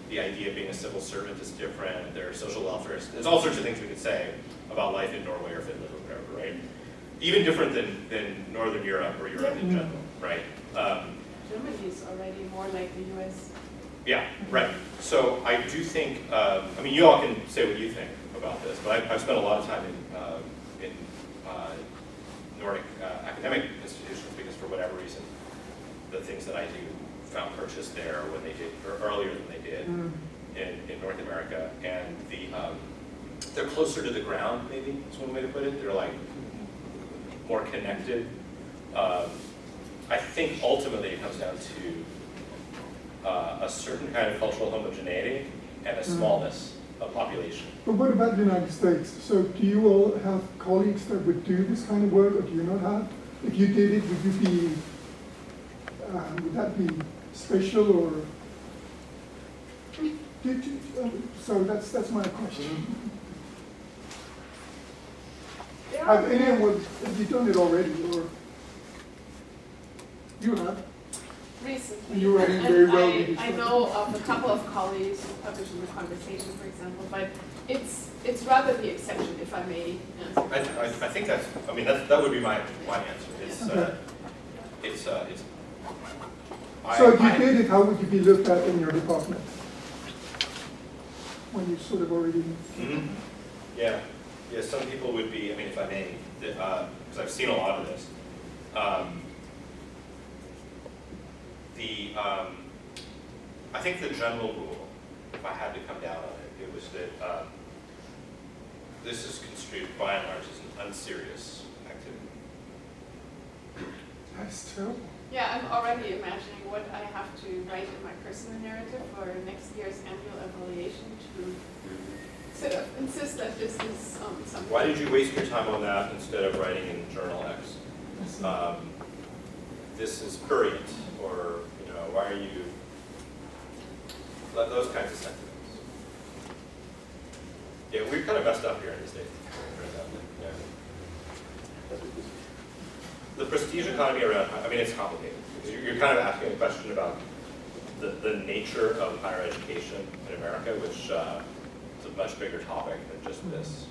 the idea of being a civil servant is different. There are social welfare. There's all sorts of things we could say about life in Norway or Finland or whatever, right? Even different than Northern Europe or Europe in general, right? Germany is already more like the US. Yeah, right. So I do think, I mean, you all can say what you think about this, but I've spent a lot of time in Nordic academic institutions because for whatever reason, the things that I do found purchase there when they did, or earlier than they did in North America. And they're closer to the ground, maybe is one way to put it. They're like more connected. I think ultimately it comes down to a certain kind of cultural homogeneity and a smallness of population. But what about the United States? So do you all have colleagues that would do this kind of work, or do you not have? If you did it, would you be, would that be special, or? So that's my question. Have anyone, have you done it already, or? You have? Recently. You're writing very well. I know of a couple of colleagues who publish in The Conversation, for example, but it's rather the exception, if I may answer. I think that's, I mean, that would be my answer. So if you did it, how would you be looked at in your department? When you sort of already... Yeah, some people would be, I mean, if I may, because I've seen a lot of this. I think the general rule, if I had to come down on it, it was that this is construed by and large as an unserious activity. That's terrible. Yeah, I'm already imagining what I have to write in my personal narrative for next year's annual evaluation to sort of insist that this is something. Why did you waste your time on that instead of writing in Journal X? This is prurient, or, you know, why are you, those kinds of sentiments. Yeah, we're kind of messed up here in the States. Yeah. The prestige economy around, I mean, it's complicated, because you're kind of asking a question about the nature of higher education in America, which is a much bigger topic than just this.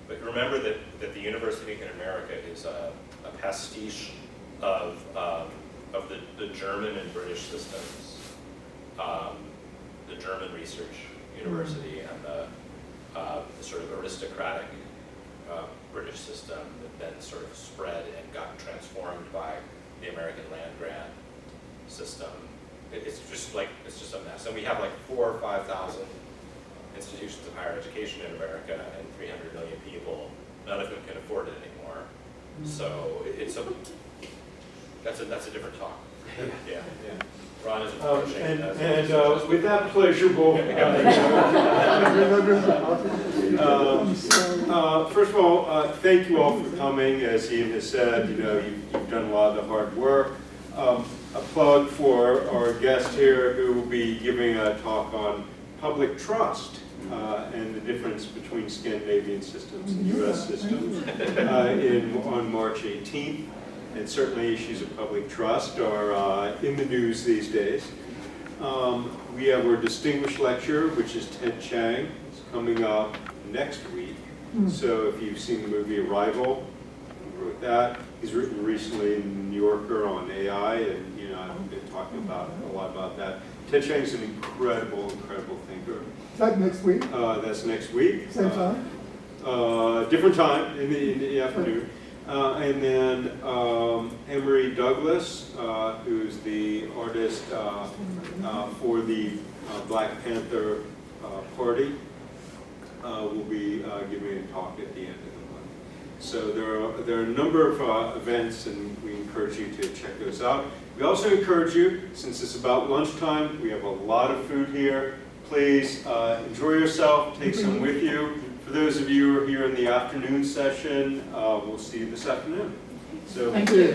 But remember that the university in America is a pastiche of the German and British systems, the German research university and the sort of aristocratic British system that then sort of spread and got transformed by the American land grant system. It's just a mess. And we have like 4,000 or 5,000 institutions of higher education in America and 300 million people. None of them can afford it anymore. So that's a different talk. Yeah. Ron is approaching. And with that pleasurable. First of all, thank you all for coming. As Ian has said, you've done a lot of the hard work. A plug for our guest here, who will be giving a talk on public trust and the difference between Scandinavian systems and U.S. systems on March 18th. and certainly issues of public trust are in the news these days. We have our distinguished lecturer, which is Ted Chiang. It's coming up next week. So if you've seen the movie Arrival, he wrote that. He's written recently in the New Yorker on AI, and I've been talking about a lot about that. Ted Chiang's an incredible thinker. Is that next week? That's next week. Same time? Different time in the afternoon. And then Emery Douglas, who's the artist for the Black Panther Party, will be giving a talk at the end of the month. So there are a number of events, and we encourage you to check those out. We also encourage you, since it's about lunchtime, we have a lot of food here. Please enjoy yourself, take some with you. For those of you who are here in the afternoon session, we'll see you this afternoon. So, Thank you.